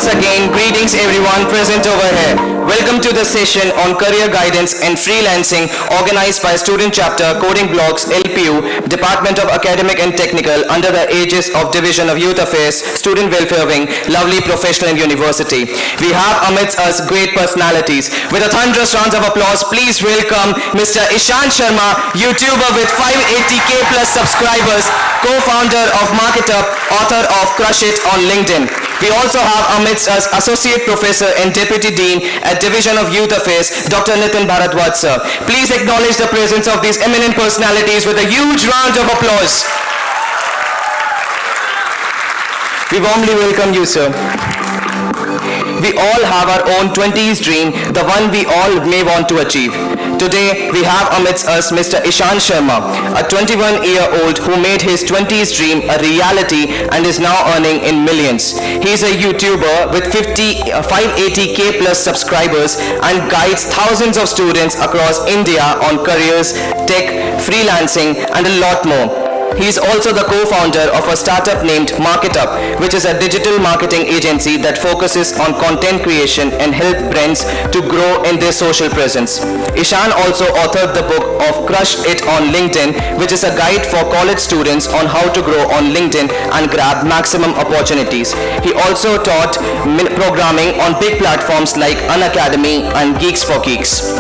once again, greetings everyone present over here. Welcome to the session on career guidance and freelancing organized by Student Chapter Coding Blocks LPU, Department of Academic and Technical under the aegis of Division of Youth Affairs, Student Welfare Wing, lovely professional university. We have amidst us great personalities. With a thunderous round of applause, please welcome Mr. Ishan Sharma, YouTuber with 580k plus subscribers, co-founder of MarketUp, author of Crush It on LinkedIn. We also have amidst us Associate Professor and Deputy Dean at Division of Youth Affairs, Dr. Nitin Bharadwaj sir. Please acknowledge the presence of these eminent personalities with a huge round of applause. We warmly welcome you, sir. We all have our own 20s dream, the one we all may want to achieve. Today, we have amidst us Mr. Ishan Sharma, a 21-year-old who made his 20s dream a reality and is now earning in millions. He is a YouTuber with 580k plus subscribers and guides thousands of students across India on careers, tech, freelancing, and a lot more. He is also the co-founder of a startup named MarketUp, which is a digital marketing agency that focuses on content creation and help brands to grow in their social presence. Ishan also authored the book of Crush It on LinkedIn, which is a guide for college students on how to grow on LinkedIn and grab maximum opportunities. He also taught programming on big platforms like Unacademy and Geeks for Geeks.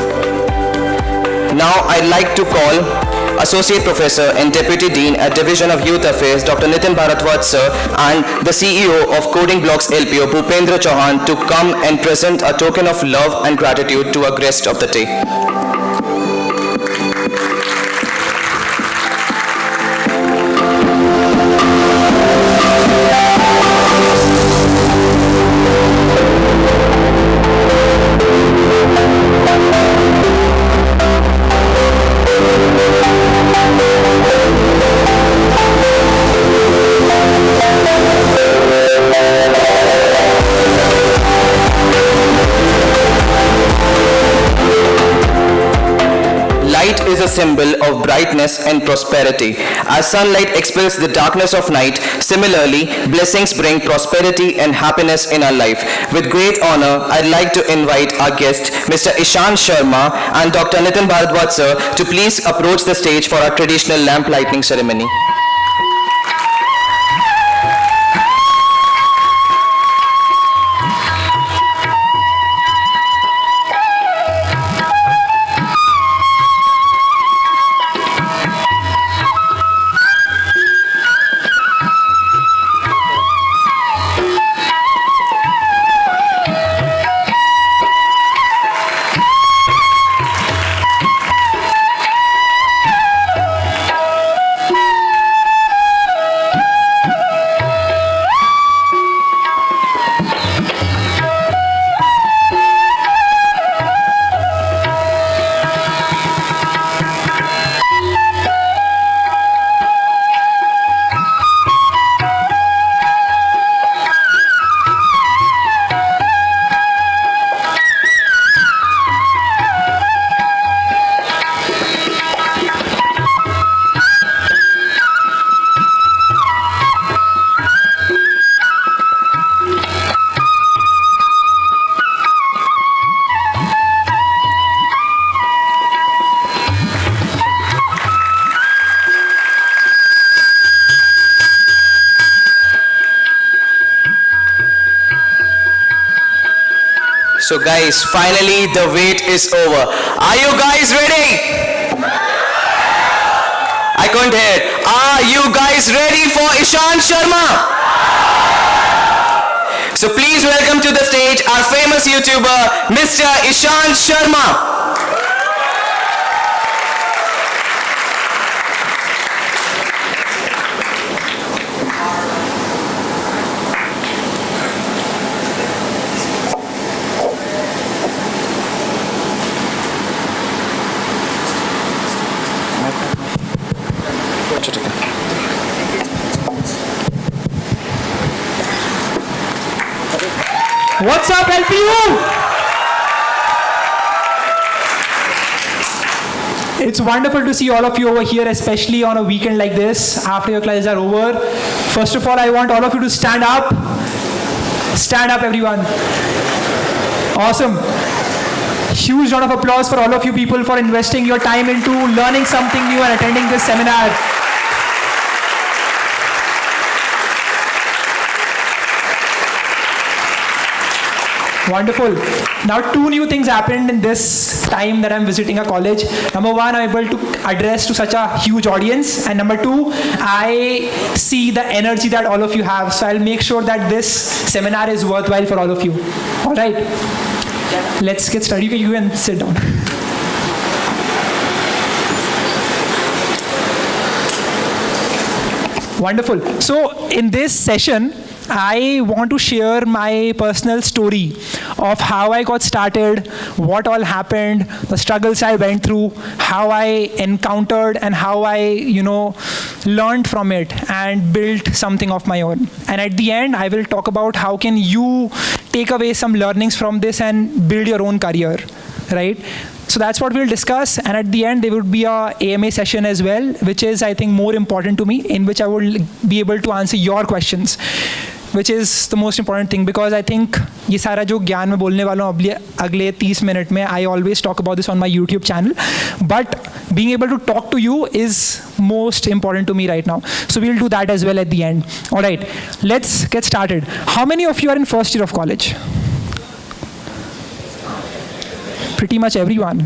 Now I'd like to call Associate Professor and Deputy Dean at Division of Youth Affairs, Dr. Nitin Bharadwaj sir, and the CEO of Coding Blocks LPO, Bhupendra Chauhan, to come and present a token of love and gratitude to our guest of the day. Light is a symbol of brightness and prosperity. As sunlight expels the darkness of night, similarly, blessings bring prosperity and happiness in our life. With great honor, I'd like to invite our guest, Mr. Ishan Sharma and Dr. Nitin Bharadwaj sir, to please approach the stage for our traditional lamp lighting ceremony. So guys, finally the wait is over. Are you guys ready? I couldn't hear it. Are you guys ready for Ishan Sharma? So please welcome to the stage our famous YouTuber, Mr. Ishan Sharma. What's up, LPU? It's wonderful to see all of you over here, especially on a weekend like this, after your classes are over. First of all, I want all of you to stand up. Stand up, everyone. Awesome. Huge round of applause for all of you people for investing your time into learning something new and attending this seminar. Wonderful. Now, two new things happened in this time that I'm visiting a college. Number one, I'm able to address to such a huge audience. And number two, I see the energy that all of you have. So I'll make sure that this seminar is worthwhile for all of you. All right. Let's get started. You can sit down. Wonderful. So in this session, I want to share my personal story of how I got started, what all happened, the struggles I went through, how I encountered and how I, learned from it and built something of my own. And at the end, I will talk about how can you take away some learnings from this and build your own career, right? So that's what we'll discuss, and at the end there would be a AMA session as well, which is I think more important to me, in which I will be able to answer your questions, which is the most important thing, because I think ये सारा जो ज्ञान मैं बोलने वाला हूँ अगले 30 minute में, I always talk about this on my YouTube channel, but being able to talk to you is most important to me right now. So we'll do that as well at the end. All right, let's get started. How many of you are in first year of college? Pretty much everyone.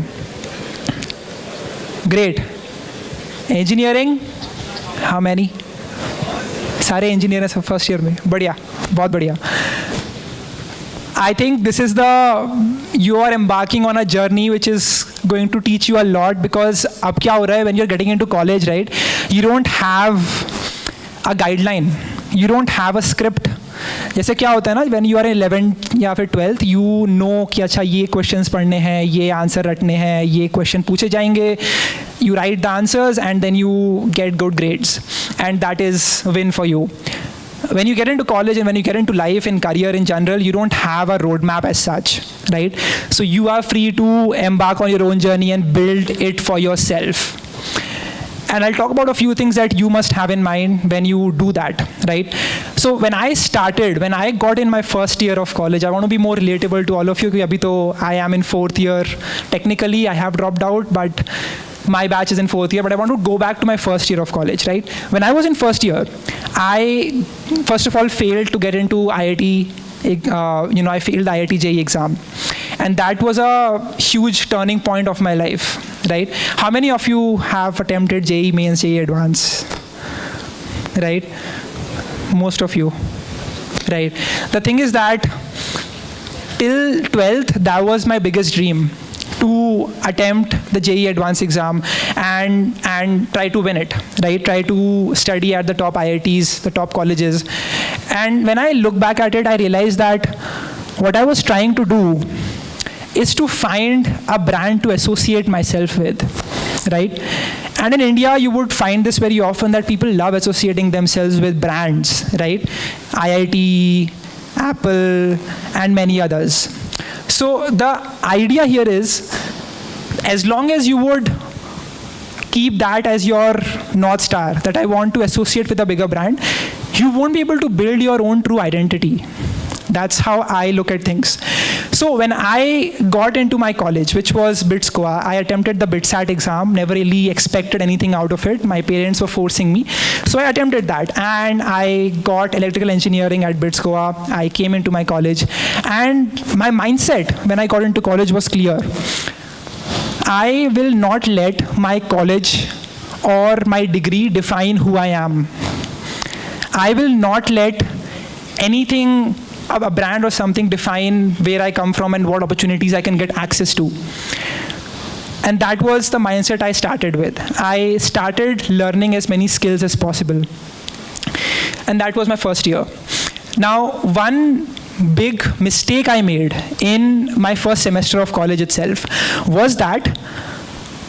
Great. Engineering? How many? सारे engineer हैं सब first year में. बढ़िया, बहुत बढ़िया. I think this is you are embarking on a journey which is going to teach you a lot, because अब क्या हो रहा है, when you're getting into college, right, you don't have a guideline, you don't have a script. जैसे क्या होता है ना, when you are in 11th या फिर 12th, you know कि अच्छा ये questions पढ़ने हैं, ये आंसर रटने हैं, ये question पूछे जाएंगे, you write the answers and then you get good grades, and that is win for you. When you get into college and when you get into life and career in general, you don't have a roadmap as such, right? So you are free to embark on your own journey and build it for yourself. And I'll talk about a few things that you must have in mind when you do that, right? So when I got in my first year of college, I want to be more relatable to all of you. Abhi to I am in 4th year. Technically, I have dropped out, but my batch is in 4th year. But I want to go back to my first year of college, right? When I was in first year, I first of all failed to get into IIT. I failed the IIT JEE exam. And that was a huge turning point of my life, right? How many of you have attempted JEE Mains, JEE Advanced, right? Most of you, right? The thing is that till 12th, that was my biggest dream, to attempt the JEE Advanced exam and try to win it, right? Try to study at the top IITs, the top colleges. And when I look back at it, I realized that what I was trying to do is to find a brand to associate myself with, right? And in India, you would find this very often, that people love associating themselves with brands, right? IIT, Apple, and many others. So the idea here is, as long as you would keep that as your North Star, that I want to associate with a bigger brand, you won't be able to build your own true identity. That's how I look at things. So when I got into my college, which was BITS Goa, I attempted the BITSAT exam, never really expected anything out of it. My parents were forcing me. So I attempted that, and I got electrical engineering at BITS Goa. I came into my college, and my mindset when I got into college was clear. I will not let my college or my degree define who I am. I will not let anything, a brand or something, define where I come from and what opportunities I can get access to. And that was the mindset I started with. I started learning as many skills as possible. And that was my first year. Now, one big mistake I made in my first semester of college itself was that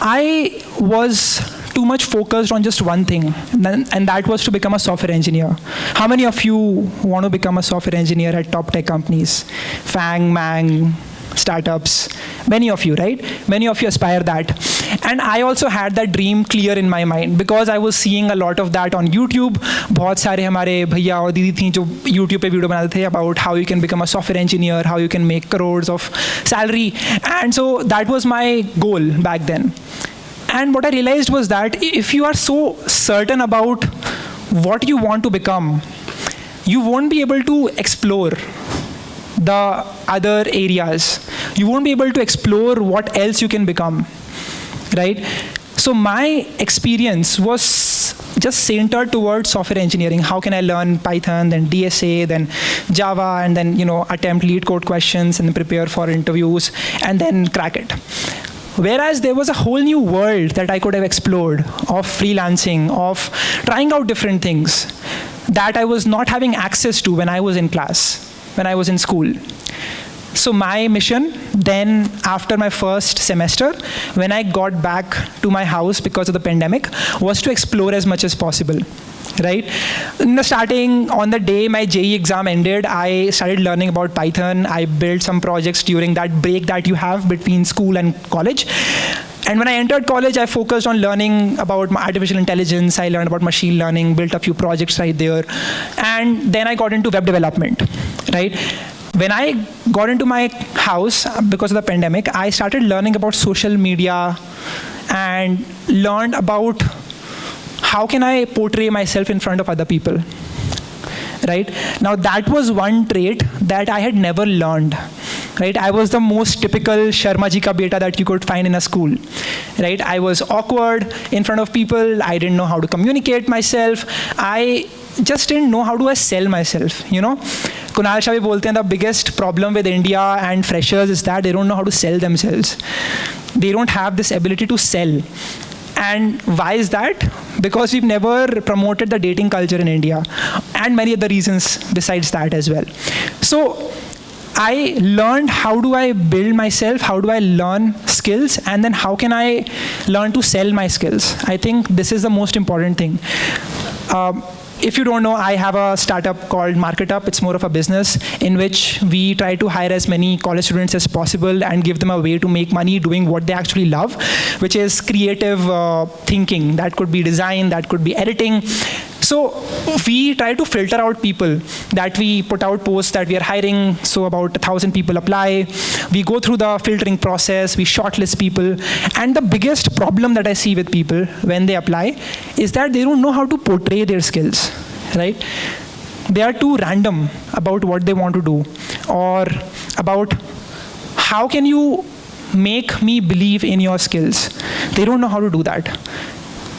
I was too much focused on just one thing, and that was to become a software engineer. How many of you want to become a software engineer at top tech companies? FANG, MANG, startups. Many of you, right? Many of you aspire that. And I also had that dream clear in my mind because I was seeing a lot of that on YouTube. बहुत सारे हमारे भैया और दीदी थी जो YouTube पे video बनाते थे about how you can become a software engineer, how you can make crores of salary. And so that was my goal back then. And what I realized was that if you are so certain about what you want to become, you won't be able to explore the other areas. You won't be able to explore what else you can become, right? So my experience was just centered towards software engineering. How can I learn Python, then DSA, then Java, and then attempt lead code questions and prepare for interviews, and then crack it. Whereas there was a whole new world that I could have explored of freelancing, of trying out different things that I was not having access to when I was in class, when I was in school. So my mission then, after my first semester, when I got back to my house because of the pandemic, was to explore as much as possible. Right? In the starting, on the day my JEE exam ended, I started learning about Python. I built some projects during that break that you have between school and college. And when I entered college, I focused on learning about artificial intelligence. I learned about machine learning, built a few projects right there. And then I got into web development, right? When I got into my house, because of the pandemic, I started learning about social media and learned about how can I portray myself in front of other people, right? Now that was one trait that I had never learned, right? I was the most typical Sharma ji ka beta that you could find in a school, right? I was awkward in front of people. I didn't know how to communicate myself. I just didn't know how to sell myself, Kunal Shah bhi bolte hain, the biggest problem with India and freshers is that they don't know how to sell themselves. They don't have this ability to sell. And why is that? Because we've never promoted the dating culture in India, and many other reasons besides that as well. So I learned how do I build myself, how do I learn skills, and then how can I learn to sell my skills. I think this is the most important thing. If you don't know, I have a startup called MarketUp. It's more of a business in which we try to hire as many college students as possible and give them a way to make money doing what they actually love, which is creative thinking. That could be design, that could be editing. So we try to filter out people that we put out posts that we are hiring. So about 1,000 people apply. We go through the filtering process. We shortlist people. And the biggest problem that I see with people when they apply is that they don't know how to portray their skills, right? They are too random about what they want to do, or about how can you make me believe in your skills. They don't know how to do that.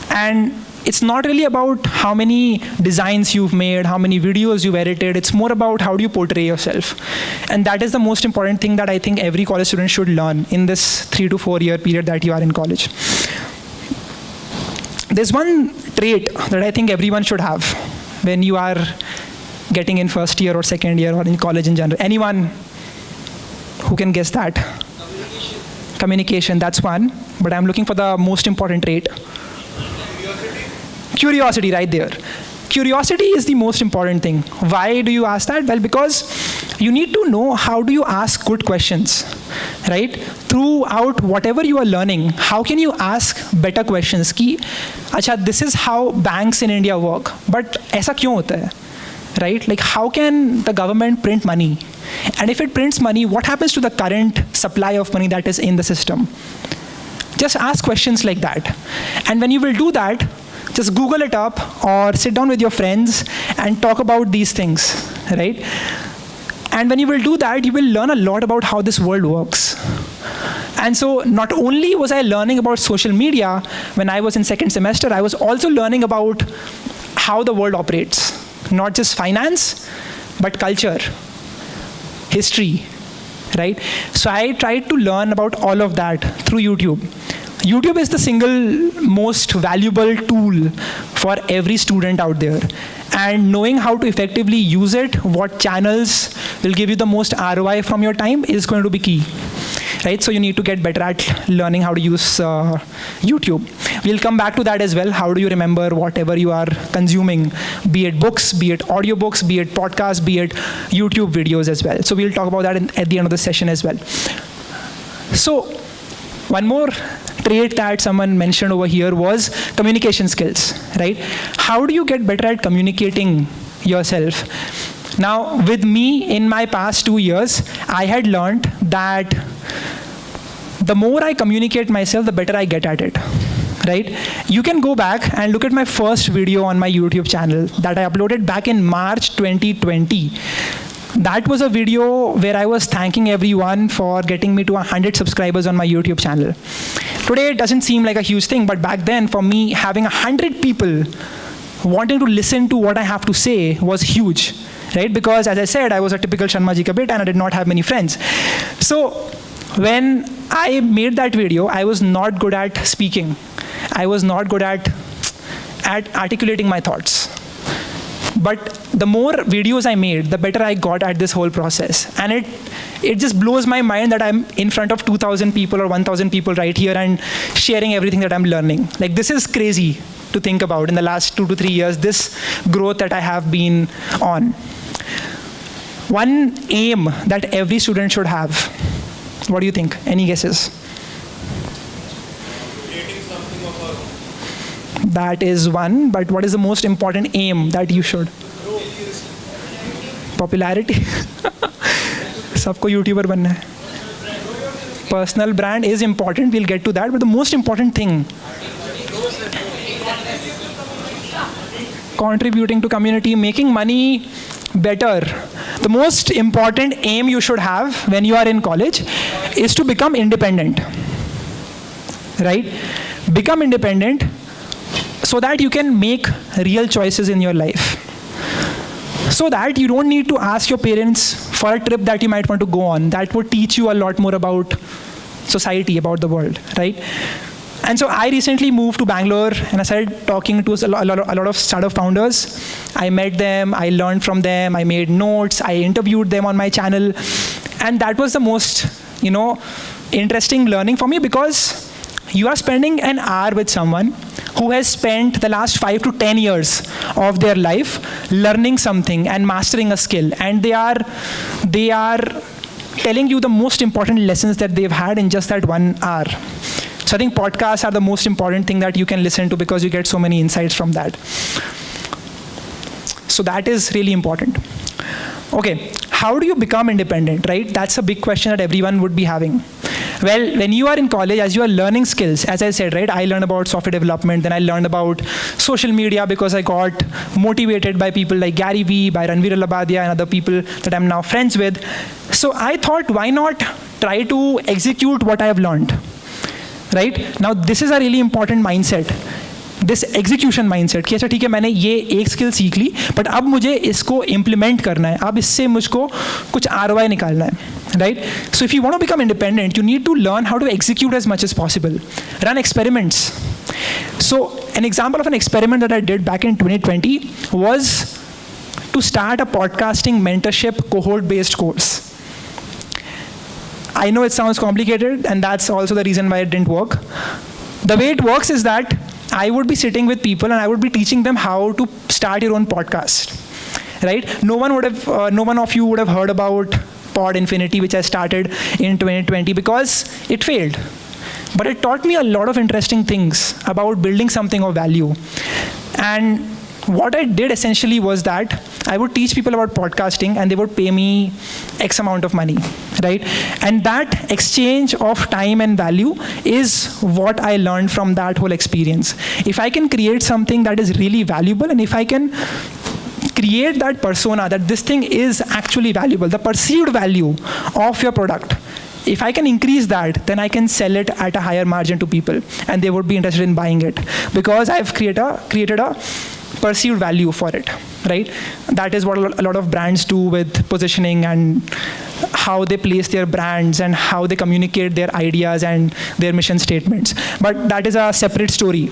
And it's not really about how many designs you've made, how many videos you've edited. It's more about how do you portray yourself. And that is the most important thing that I think every college student should learn in this 3 to 4 year period that you are in college. There's one trait that I think everyone should have when you are getting in first year or second year or in college in general. Anyone who can guess that? Communication, that's one. But I'm looking for the most important trait. Curiosity, right there. Curiosity is the most important thing. Why do you ask that? Well, because you need to know how do you ask good questions, right? Throughout whatever you are learning, how can you ask better questions? Ki, acha, this is how banks in India work, but aisa kyun hota hai? Right? Like, how can the government print money? And if it prints money, what happens to the current supply of money that is in the system? Just ask questions like that. And when you will do that, just Google it up or sit down with your friends and talk about these things, right? And when you will do that, you will learn a lot about how this world works. And so not only was I learning about social media when I was in second semester, I was also learning about how the world operates. Not just finance, but culture, history, right? So I tried to learn about all of that through YouTube. YouTube is the single most valuable tool for every student out there. And knowing how to effectively use it, what channels will give you the most ROI from your time is going to be key. Right? So you need to get better at learning how to use YouTube. We'll come back to that as well. How do you remember whatever you are consuming, be it books, be it audiobooks, be it podcasts, be it YouTube videos as well. So we'll talk about that at the end of the session as well. So one more trait that someone mentioned over here was communication skills, right? How do you get better at communicating yourself? Now, with me, in my past 2 years, I had learned that the more I communicate myself, the better I get at it, right? You can go back and look at my first video on my YouTube channel that I uploaded back in March 2020. That was a video where I was thanking everyone for getting me to 100 subscribers on my YouTube channel. Today, it doesn't seem like a huge thing, but back then, for me, having 100 people wanting to listen to what I have to say was huge, right? Because, as I said, I was a typical Sharma ji ka beta and I did not have many friends. So, when I made that video, I was not good at speaking. I was not good at articulating my thoughts. But the more videos I made, the better I got at this whole process. And it just blows my mind that I'm in front of 2,000 people or 1,000 people right here and sharing everything that I'm learning. Like, this is crazy to think about in the last 2 to 3 years, this growth that I have been on. One aim that every student should have. What do you think? Any guesses? Creating something of our own. That is one, but what is the most important aim that you should? Popularity. सबको YouTuber बनना है. Personal brand is important, we'll get to that, but the most important thing, contributing to community, making money better. The most important aim you should have when you are in college is to become independent, right? Become independent so that you can make real choices in your life. So that you don't need to ask your parents for a trip that you might want to go on. That would teach you a lot more about society, about the world, right? And so I recently moved to Bangalore and I started talking to a lot of startup founders. I met them, I learned from them, I made notes, I interviewed them on my channel. And that was the most, interesting learning for me, because you are spending an hour with someone who has spent the last 5 to 10 years of their life learning something and mastering a skill. And they are telling you the most important lessons that they've had in just that 1 hour. So I think podcasts are the most important thing that you can listen to, because you get so many insights from that. So that is really important. Okay, how do you become independent, right? That's a big question that everyone would be having. Well, when you are in college, as you are learning skills, as I said, right, I learned about software development, then I learned about social media because I got motivated by people like Gary Vee, by Ranveer Labadia, and other people that I'm now friends with. So I thought, why not try to execute what I have learned, right? Now, this is a really important mindset. This execution mindset कि अच्छा ठीक है, मैंने ये एक skill सीख ली, but अब मुझे इसको इम्प्लीमेंट करना है, अब इससे मुझको कुछ ROI निकालना है, right? So if you want to become independent, you need to learn how to execute as much as possible. Run experiments. So an example of an experiment that I did back in 2020 was to start a podcasting mentorship cohort-based course. I know it sounds complicated, and that's also the reason why it didn't work. The way it works is that I would be sitting with people and I would be teaching them how to start your own podcast, right? No one of you would have heard about Pod Infinity, which I started in 2020, because it failed. But it taught me a lot of interesting things about building something of value. And what I did essentially was that I would teach people about podcasting and they would pay me X amount of money, right? And that exchange of time and value is what I learned from that whole experience. If I can create something that is really valuable, and if I can create that persona that this thing is actually valuable, the perceived value of your product, if I can increase that, then I can sell it at a higher margin to people and they would be interested in buying it, because I've created a perceived value for it, right? That is what a lot of brands do with positioning and how they place their brands and how they communicate their ideas and their mission statements. But that is a separate story.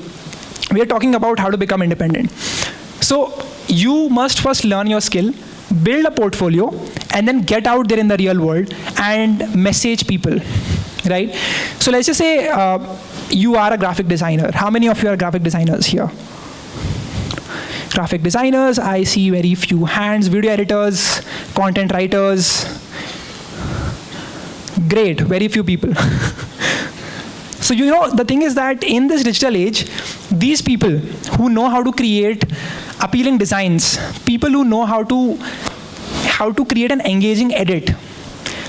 We are talking about how to become independent. So you must first learn your skill, build a portfolio, and then get out there in the real world and message people, right? So let's just say you are a graphic designer. How many of you are graphic designers here? Graphic designers, I see very few hands. Video editors, content writers. Great, very few people. So, the thing is that in this digital age, these people who know how to create appealing designs, people who know how to create an engaging edit,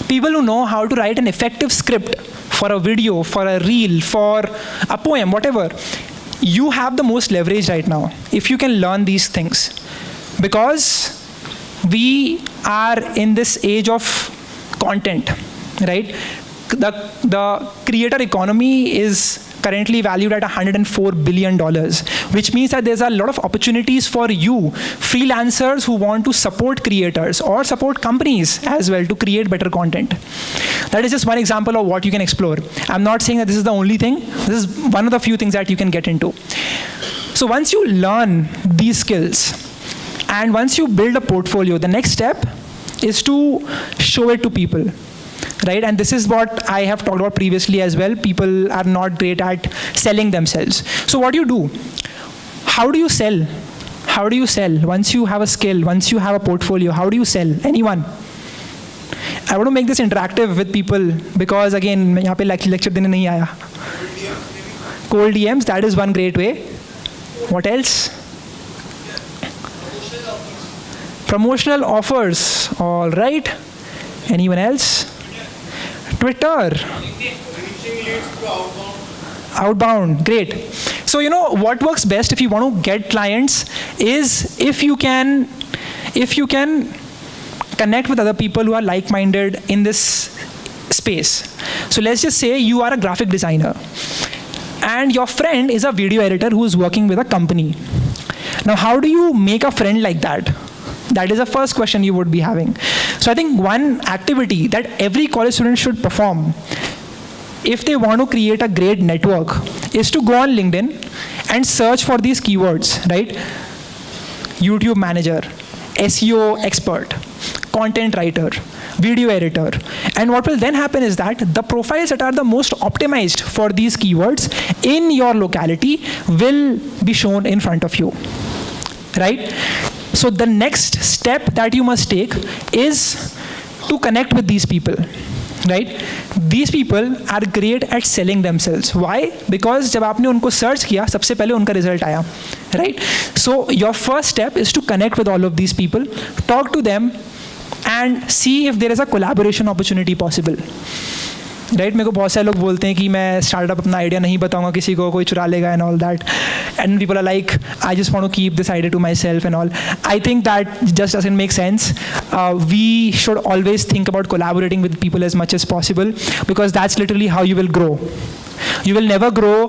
people who know how to write an effective script for a video, for a reel, for a poem, whatever, you have the most leverage right now if you can learn these things. Because we are in this age of content, right? The creator economy is currently valued at $104 billion, which means that there's a lot of opportunities for you, freelancers who want to support creators or support companies as well to create better content. That is just one example of what you can explore. I'm not saying that this is the only thing. This is one of the few things that you can get into. So once you learn these skills and once you build a portfolio, the next step is to show it to people. Right? And this is what I have talked about previously as well. People are not great at selling themselves. So what do you do? How do you sell? How do you sell? Once you have a skill, once you have a portfolio, how do you sell? Anyone? I want to make this interactive with people because again, मैं यहाँ पे lecture देने नहीं आया. Cold DMs, that is one great way. What else? Promotional offers. All right. Anyone else? Twitter. Reaching leads to Outbound, great. So what works best if you want to get clients is if you can connect with other people who are like-minded in this space. So let's just say you are a graphic designer and your friend is a video editor who is working with a company. Now, how do you make a friend like that? That is the first question you would be having. So I think one activity that every college student should perform if they want to create a great network is to go on LinkedIn and search for these keywords, right? YouTube manager, SEO expert, content writer, video editor. And what will then happen is that the profiles that are the most optimized for these keywords in your locality will be shown in front of you, right? So the next step that you must take is to connect with these people, right? These people are great at selling themselves. Why? Because जब आपने उनको search किया, सबसे पहले उनका result आया, right? So your first step is to connect with all of these people, talk to them, and see if there is a collaboration opportunity possible. Right मेरे को बहुत सारे लोग बोलते हैं कि मैं स्टार्टअप अपना आइडिया नहीं बताऊंगा किसी को, कोई चुरा लेगा and all that, and people are like I just want to keep this idea to myself and all. I think that just doesn't make sense. We should always think about collaborating with people as much as possible because that's literally how you will grow. You will never grow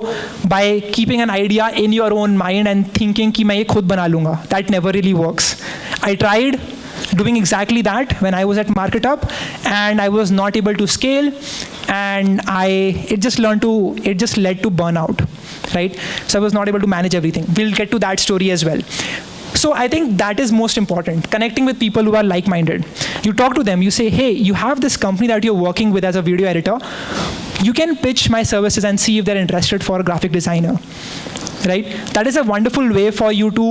by keeping an idea in your own mind and thinking कि मैं ये खुद बना लूँगा. That never really works. I tried doing exactly that when I was at MarketUp, and I was not able to scale, and it just led to burnout, right? So I was not able to manage everything. We'll get to that story as well. So I think that is most important, connecting with people who are like-minded. You talk to them, you say, hey, you have this company that you're working with as a video editor. You can pitch my services and see if they're interested for a graphic designer, right? That is a wonderful way for you to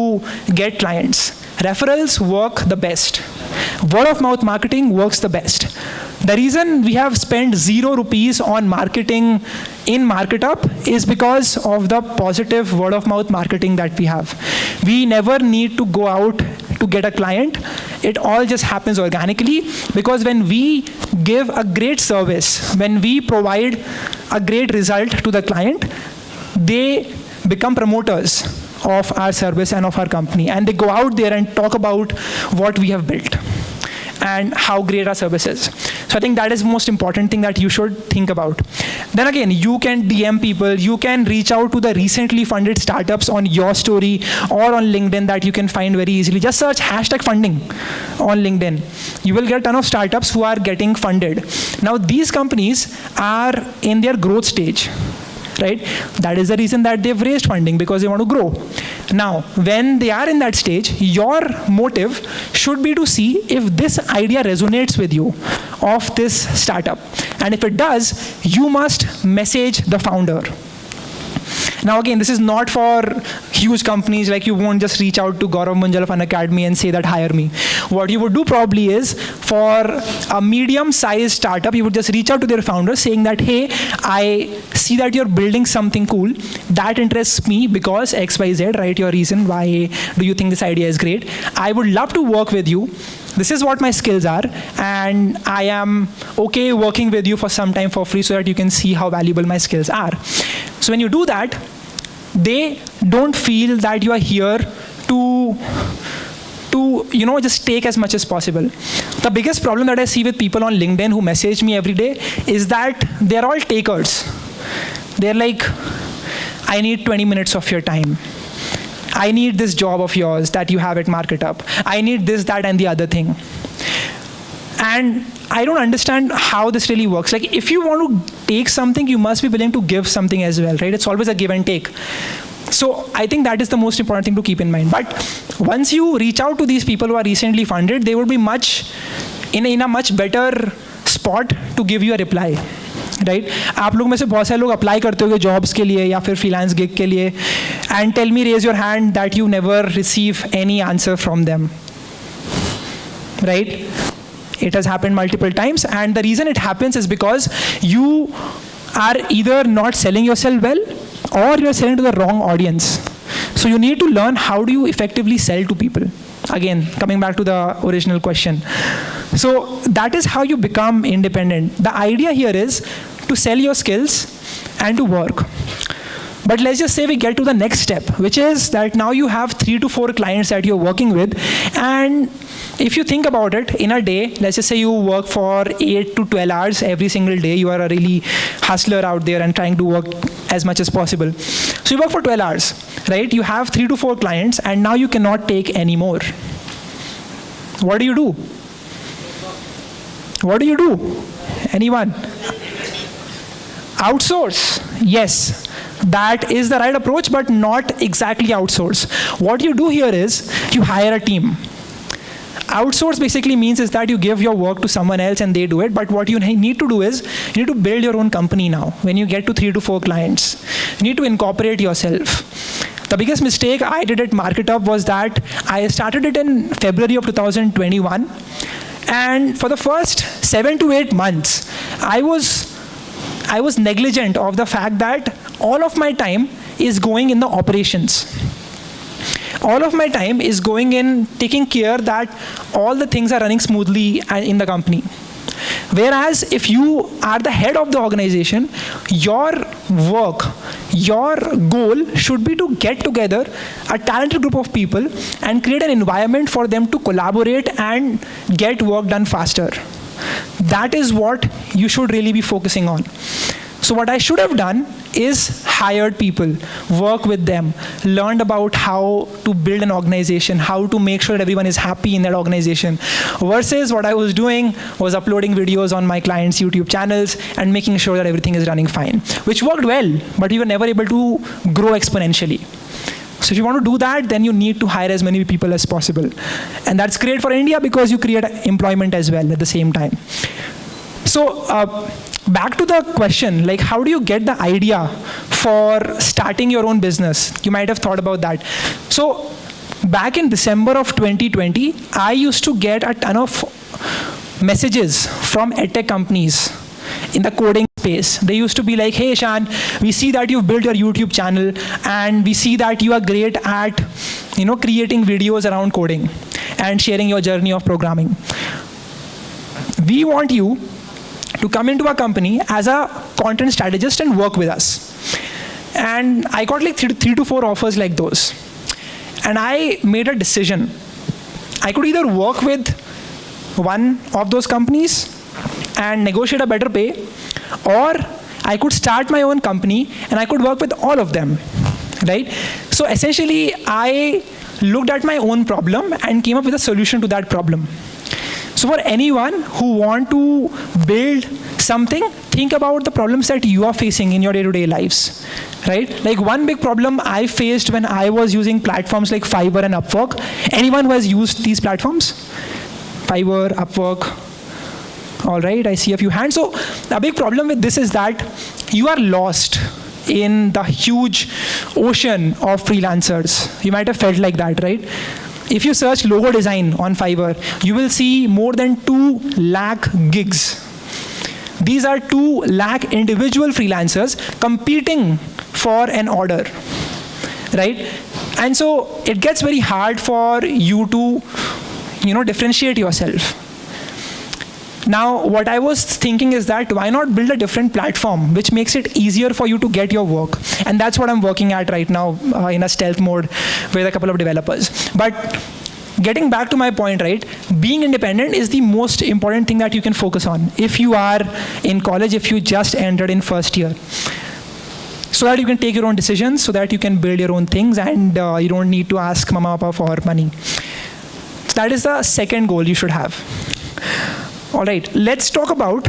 get clients. Referrals work the best. Word of mouth marketing works the best. The reason we have spent 0 rupees on marketing in MarketUp is because of the positive word of mouth marketing that we have. We never need to go out to get a client. It all just happens organically because when we give a great service, when we provide a great result to the client, they become promoters of our service and of our company, and they go out there and talk about what we have built and how great our service is. So I think that is the most important thing that you should think about. Then again, you can DM people, you can reach out to the recently funded startups on your story or on LinkedIn that you can find very easily. Just search #funding on LinkedIn. You will get a ton of startups who are getting funded. Now these companies are in their growth stage, right? That is the reason that they've raised funding, because they want to grow. Now, when they are in that stage, your motive should be to see if this idea resonates with you of this startup. And if it does, you must message the founder. Now again, this is not for huge companies, like you won't just reach out to Gaurav Munjal of Unacademy and say that hire me. What you would do probably is, for a medium-sized startup, you would just reach out to their founder saying that, hey, I see that you're building something cool. That interests me because X, Y, Z, write your reason. Why do you think this idea is great? I would love to work with you. This is what my skills are, and I am okay working with you for some time for free so that you can see how valuable my skills are. So when you do that, they don't feel that you are here to just take as much as possible. The biggest problem that I see with people on LinkedIn who message me every day is that they're all takers. They're like, I need 20 minutes of your time. I need this job of yours that you have at MarketUp. I need this, that, and the other thing. And I don't understand how this really works. Like, if you want to take something, you must be willing to give something as well, right? It's always a give and take. So I think that is the most important thing to keep in mind. But once you reach out to these people who are recently funded, they will be in a much better spot to give you a reply. Right आप लोग में से बहुत सारे लोग apply करते होंगे jobs के लिए या फिर फ्रीलांस गिग के लिए and tell me raise your hand that you never receive any answer from them right it has happened multiple times, and the reason it happens is because you are either not selling yourself well or you're selling to the wrong audience. So you need to learn how do you effectively sell to people. Again, coming back to the original question. So that is how you become independent. The idea here is to sell your skills and to work. But let's just say we get to the next step, which is that now you have 3 to 4 clients that you're working with. And if you think about it, in a day, let's just say you work for 8 to 12 hours every single day. You are a really hustler out there and trying to work as much as possible. So you work for 12 hours, right? You have 3 to 4 clients, and now you cannot take any more. What do you do? What do you do? Anyone? Outsource. Yes. That is the right approach, but not exactly outsource. What you do here is you hire a team. Outsource basically means is that you give your work to someone else and they do it, but what you need to do is you need to build your own company now. When you get to 3 to 4 clients, you need to incorporate yourself. The biggest mistake I did at MarketUp was that I started it in February of 2021, and for the first 7 to 8 months, I was negligent of the fact that all of my time is going in the operations. All of my time is going in taking care that all the things are running smoothly in the company. Whereas if you are the head of the organization, your work, your goal should be to get together a talented group of people and create an environment for them to collaborate and get work done faster. That is what you should really be focusing on. So what I should have done is hired people, work with them, learned about how to build an organization, how to make sure that everyone is happy in that organization, versus what I was doing was uploading videos on my clients' YouTube channels and making sure that everything is running fine, which worked well, but we were never able to grow exponentially. So if you want to do that, then you need to hire as many people as possible. And that's great for India because you create employment as well at the same time. So back to the question, like how do you get the idea for starting your own business? You might have thought about that. So back in December of 2020, I used to get a ton of messages from edtech companies in the coding space. They used to be like, hey Ishan, we see that you've built your YouTube channel and we see that you are great at creating videos around coding and sharing your journey of programming. We want you to come into our company as a content strategist and work with us. And I got like 3 to 4 offers like those. And I made a decision. I could either work with one of those companies and negotiate a better pay, or I could start my own company and I could work with all of them, right? So essentially, I looked at my own problem and came up with a solution to that problem. So for anyone who want to build something, think about the problems that you are facing in your day-to-day lives, right? Like one big problem I faced when I was using platforms like Fiverr and Upwork. Anyone who has used these platforms? Fiverr, Upwork. All right, I see a few hands. So a big problem with this is that you are lost in the huge ocean of freelancers. You might have felt like that, right? If you search logo design on Fiverr, you will see more than 2 lakh gigs. These are 2 lakh individual freelancers competing for an order, right? And so it gets very hard for you to, differentiate yourself. Now, what I was thinking is that why not build a different platform which makes it easier for you to get your work? And that's what I'm working at right now in a stealth mode with a couple of developers. But getting back to my point, right, being independent is the most important thing that you can focus on if you are in college, if you just entered in first year. So that you can take your own decisions, so that you can build your own things, and you don't need to ask mama papa for money. So that is the second goal you should have. All right, let's talk about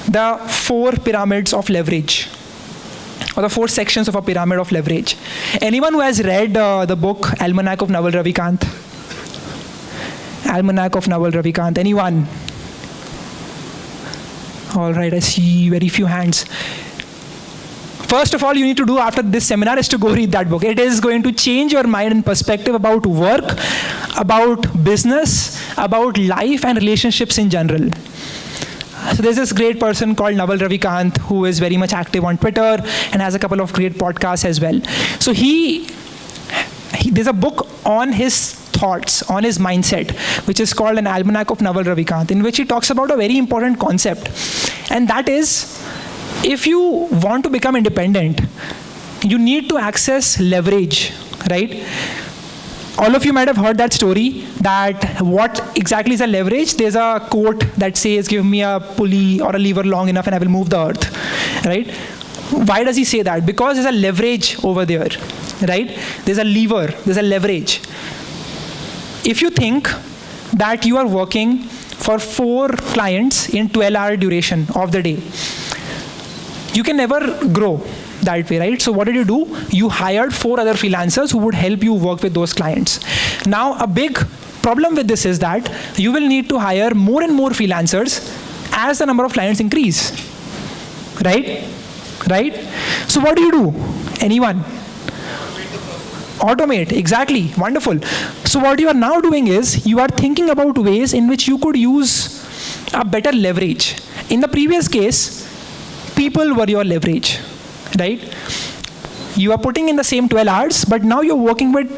the 4 pyramids of leverage, or the 4 sections of a pyramid of leverage. Anyone who has read the book Almanac of Naval Ravikant? Almanac of Naval Ravikant. Anyone? All right, I see very few hands. First of all, you need to do after this seminar is to go read that book. It is going to change your mind and perspective about work, about business, about life and relationships in general. So there's this great person called Naval Ravikant who is very much active on Twitter and has a couple of great podcasts as well. So there's a book on his thoughts, on his mindset, which is called an Almanac of Naval Ravikant, in which he talks about a very important concept. And that is, if you want to become independent, you need to access leverage, right? All of you might have heard that story, that what exactly is a leverage? There's a quote that says, give me a pulley or a lever long enough and I will move the earth, right? Why does he say that? Because there's a leverage over there, right? There's a lever, there's a leverage. If you think that you are working for 4 clients in 12-hour duration of the day, you can never grow that way, right? So what did you do? You hired 4 other freelancers who would help you work with those clients. Now, a big problem with this is that you will need to hire more and more freelancers as the number of clients increase, right? Right? So what do? Anyone? Automate, exactly, wonderful. So what you are now doing is, you are thinking about ways in which you could use a better leverage. In the previous case, people were your leverage, right? You are putting in the same 12 hours, but now you're working with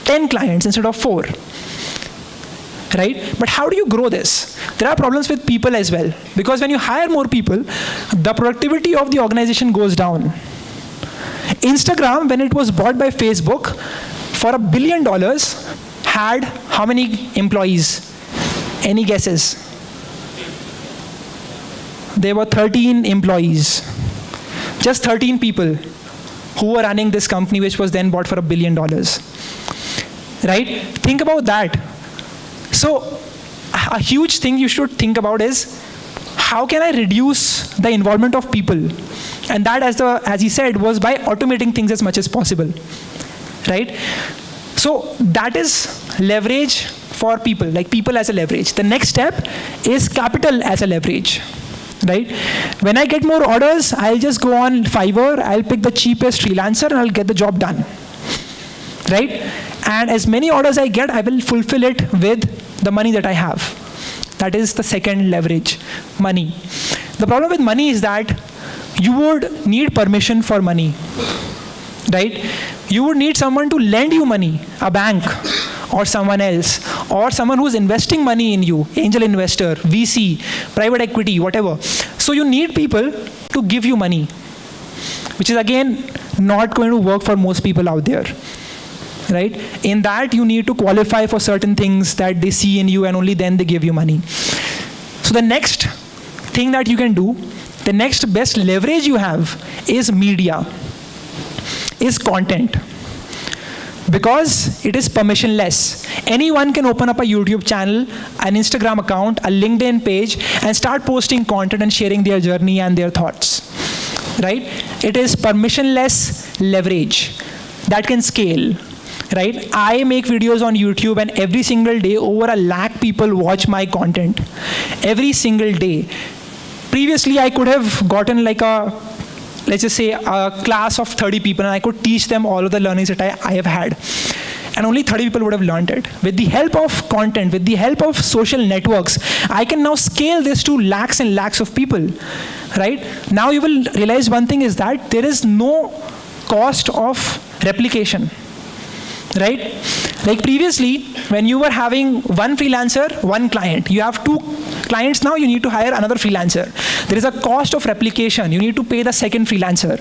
10 clients instead of 4, right? But how do you grow this? There are problems with people as well, because when you hire more people, the productivity of the organization goes down. Instagram, when it was bought by Facebook for $1 billion, had how many employees? Any guesses? There were 13 employees. Just 13 people who were running this company, which was then bought for $1 billion. Right? Think about that. So, a huge thing you should think about is, how can I reduce the involvement of people? And that, as he said, was by automating things as much as possible. Right? So, that is leverage for people, like people as a leverage. The next step is capital as a leverage. Right? When I get more orders, I'll just go on Fiverr, I'll pick the cheapest freelancer and I'll get the job done. Right? And as many orders I get, I will fulfill it with the money that I have. That is the second leverage, money. The problem with money is that you would need permission for money. Right? You would need someone to lend you money, a bank, or someone else, or someone who's investing money in you, angel investor, VC, private equity, whatever. So you need people to give you money, which is again not going to work for most people out there, right? In that, you need to qualify for certain things that they see in you, and only then they give you money. So the next thing that you can do, the next best leverage you have is media, is content. Because it is permissionless. Anyone can open up a YouTube channel, an Instagram account, a LinkedIn page, and start posting content and sharing their journey and their thoughts. Right? It is permissionless leverage that can scale. Right? I make videos on YouTube, and every single day, over 1 lakh people watch my content. Every single day. Previously, I could have gotten like a let's just say a class of 30 people, and I could teach them all of the learnings that I have had. And only 30 people would have learned it. With the help of content, with the help of social networks, I can now scale this to lakhs and lakhs of people, right? Now you will realize one thing is that there is no cost of replication, right? Like previously, when you were having one freelancer, one client, you have two clients now, you need to hire another freelancer. There is a cost of replication. You need to pay the second freelancer.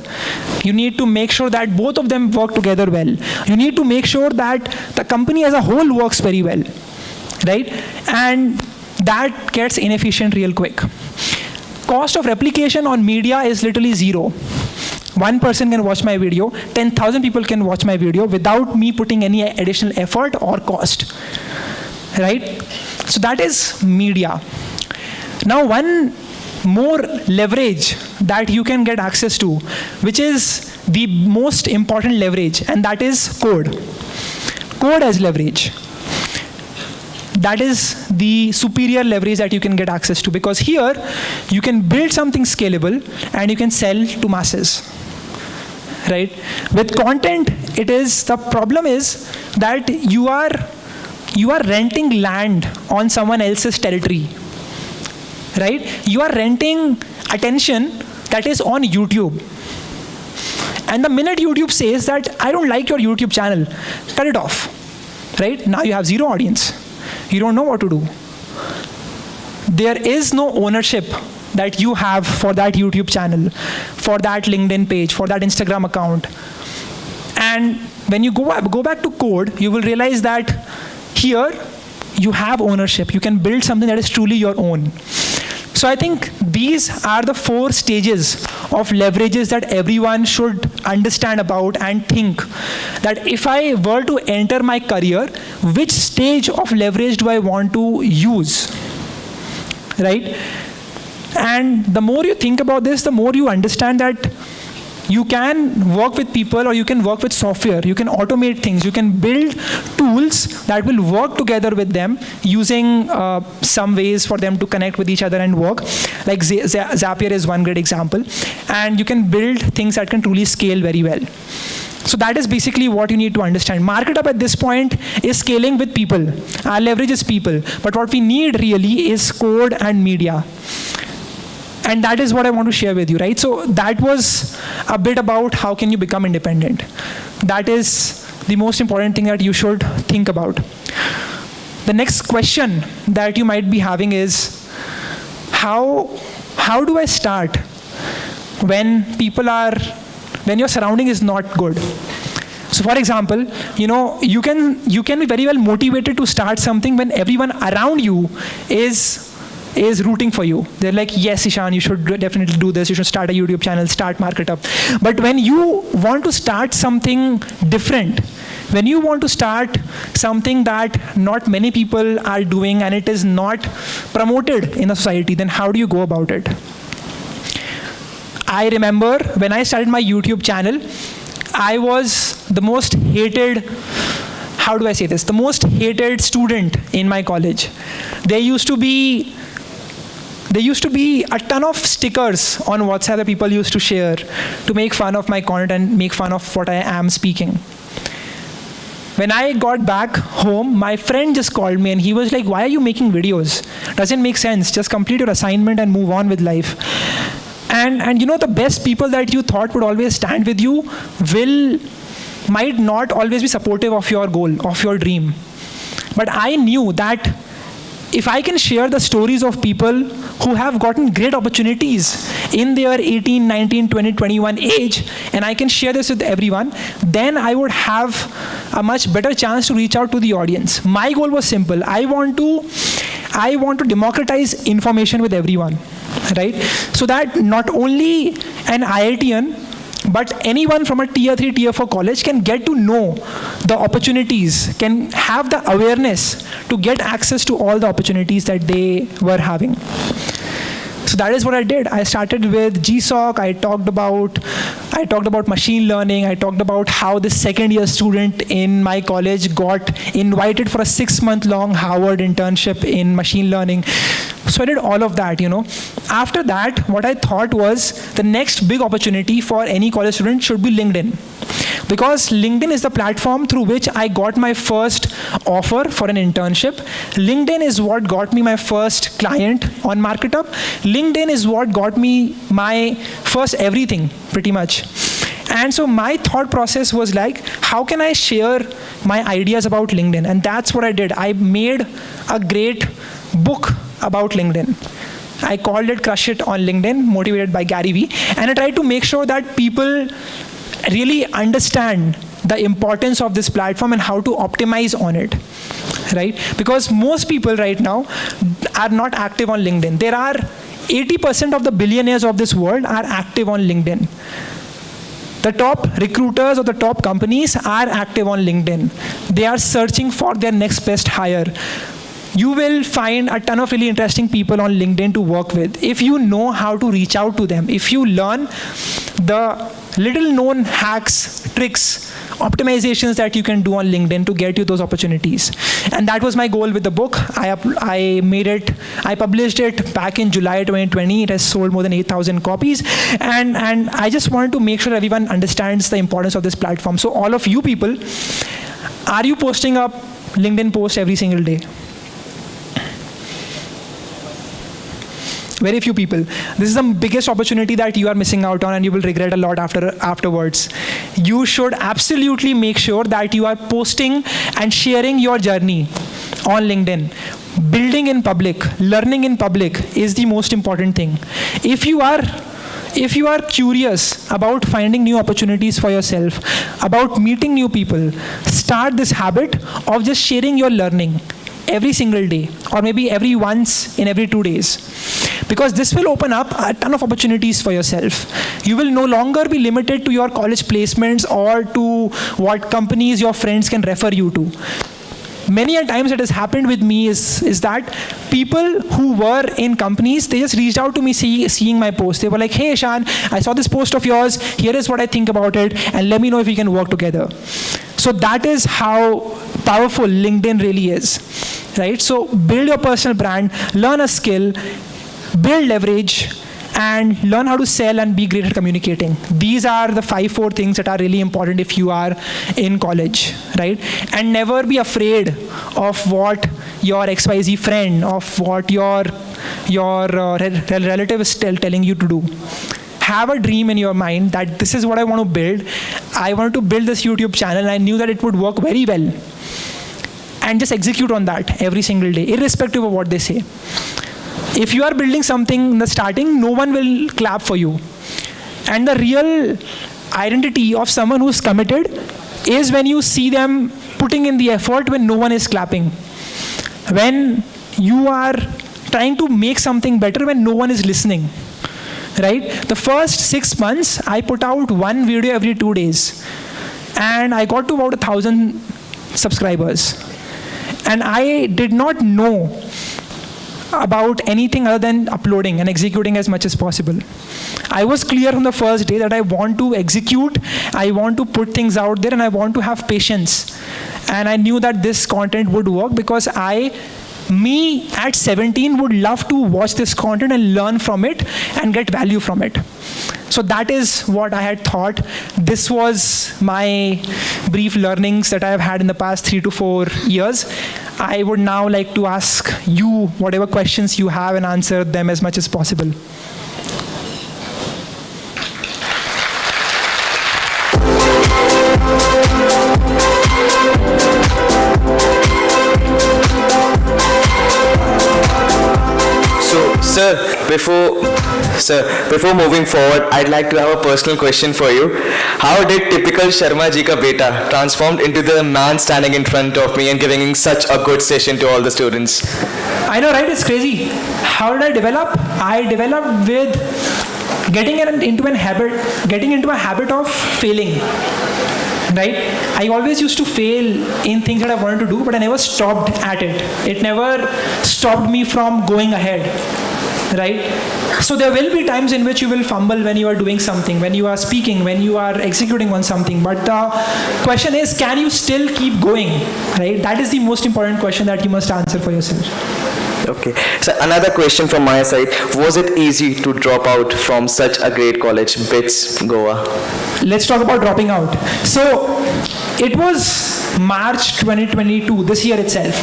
You need to make sure that both of them work together well. You need to make sure that the company as a whole works very well, right? And that gets inefficient real quick. Cost of replication on media is literally zero. One person can watch my video, 10,000 people can watch my video without me putting any additional effort or cost, right? So that is media. Now one more leverage that you can get access to, which is the most important leverage, and that is code. Code as leverage. That is the superior leverage that you can get access to, because here you can build something scalable and you can sell to masses, right? With content, the problem is that you are renting land on someone else's territory, right? You are renting attention that is on YouTube. And the minute YouTube says that, I don't like your YouTube channel, cut it off, right? Now you have zero audience. You don't know what to do. There is no ownership that you have for that YouTube channel, for that LinkedIn page, for that Instagram account. And when you go back to code, you will realize that here you have ownership. You can build something that is truly your own. So I think these are the 4 stages of leverages that everyone should understand about and think that if I were to enter my career, which stage of leverage do I want to use, right? And the more you think about this, the more you understand that you can work with people or you can work with software. You can automate things. You can build tools that will work together with them using some ways for them to connect with each other and work. Like Zapier is one great example. And you can build things that can truly scale very well. So that is basically what you need to understand. MarketUp at this point is scaling with people. Our leverage is people. But what we need really is code and media. And that is what I want to share with you, right? So that was a bit about how can you become independent. That is the most important thing that you should think about. The next question that you might be having is, how do I start when your surrounding is not good? So for example, you can be very well motivated to start something when everyone around you is rooting for you. They're like, yes, Ishan, you should definitely do this. You should start a YouTube channel, start MarketUp. But when you want to start something different, when you want to start something that not many people are doing and it is not promoted in the society, then how do you go about it? I remember when I started my YouTube channel, I was the most hated, how do I say this? The most hated student in my college. There used to be a ton of stickers on WhatsApp that people used to share to make fun of my content and make fun of what I am speaking. When I got back home, my friend just called me and he was like, why are you making videos? Doesn't make sense. Just complete your assignment and move on with life. And the best people that you thought would always stand with you might not always be supportive of your goal, of your dream. But I knew that if I can share the stories of people who have gotten great opportunities in their 18, 19, 20, 21 age, and I can share this with everyone, then I would have a much better chance to reach out to the audience. My goal was simple. I want to democratize information with everyone, right? So that not only an IITian, but anyone from a tier 3, tier 4 college can get to know the opportunities, can have the awareness to get access to all the opportunities that they were having. So that is what I did. I started with GSOC. I talked about machine learning. I talked about how this second-year student in my college got invited for a 6-month-long Harvard internship in machine learning. So I did all of that, After that, what I thought was the next big opportunity for any college student should be LinkedIn. Because LinkedIn is the platform through which I got my first offer for an internship. LinkedIn is what got me my first client on MarketUp. LinkedIn is what got me my first everything, pretty much. And so my thought process was like, how can I share my ideas about LinkedIn? And that's what I did. I made a great book about LinkedIn. I called it Crush It on LinkedIn, motivated by Gary Vee. And I tried to make sure that people really understand the importance of this platform and how to optimize on it, right? Because most people right now are not active on LinkedIn. There are 80% of the billionaires of this world are active on LinkedIn. The top recruiters of the top companies are active on LinkedIn. They are searching for their next best hire. You will find a ton of really interesting people on LinkedIn to work with. If you know how to reach out to them, if you learn the little known hacks, tricks, optimizations that you can do on LinkedIn to get you those opportunities. And that was my goal with the book. I published it back in July 2020. It has sold more than 8,000 copies. And I just wanted to make sure everyone understands the importance of this platform. So all of you people, are you posting up LinkedIn posts every single day? Very few people. This is the biggest opportunity that you are missing out on, and you will regret a lot afterwards. You should absolutely make sure that you are posting and sharing your journey on LinkedIn. Building in public, learning in public is the most important thing. If you are curious about finding new opportunities for yourself, about meeting new people, start this habit of just sharing your learning every single day, or maybe every once in every 2 days. Because this will open up a ton of opportunities for yourself. You will no longer be limited to your college placements or to what companies your friends can refer you to. Many a times it has happened with me is that people who were in companies, they just reached out to me seeing my post. They were like, hey Ishan, I saw this post of yours, here is what I think about it, and let me know if we can work together. So that is how powerful LinkedIn really is, right? So build your personal brand, learn a skill, build leverage, and learn how to sell and be great at communicating. These are the 4 things that are really important if you are in college, right? And never be afraid of what your XYZ friend, of what your relative is telling you to do. Have a dream in your mind that this is what I want to build. I wanted to build this YouTube channel. I knew that it would work very well. And just execute on that every single day, irrespective of what they say. If you are building something in the starting, no one will clap for you. And the real identity of someone who's committed is when you see them putting in the effort when no one is clapping. When you are trying to make something better when no one is listening. Right? The first 6 months, I put out 1 video every 2 days. And I got to about 1,000 subscribers. And I did not know about anything other than uploading and executing as much as possible. I was clear from the first day that I want to execute, I want to put things out there, and I want to have patience. And I knew that this content would work because me at 17 would love to watch this content and learn from it and get value from it. So that is what I had thought. This was my brief learnings that I have had in the past 3 to 4 years. I would now like to ask you whatever questions you have and answer them as much as possible. Sir, before moving forward, I'd like to have a personal question for you. How did typical Sharma ji ka beta transformed into the man standing in front of me and giving such a good session to all the students? I know, right? It's crazy. How did I develop? I developed with getting into a habit of failing. Right? I always used to fail in things that I wanted to do, but I never stopped at it. It never stopped me from going ahead. Right? So there will be times in which you will fumble when you are doing something, when you are speaking, when you are executing on something. But the question is, can you still keep going? Right? That is the most important question that you must answer for yourself. Okay. So another question from my side. Was it easy to drop out from such a great college, BITS, Goa? Let's talk about dropping out. So it was March 2022, this year itself.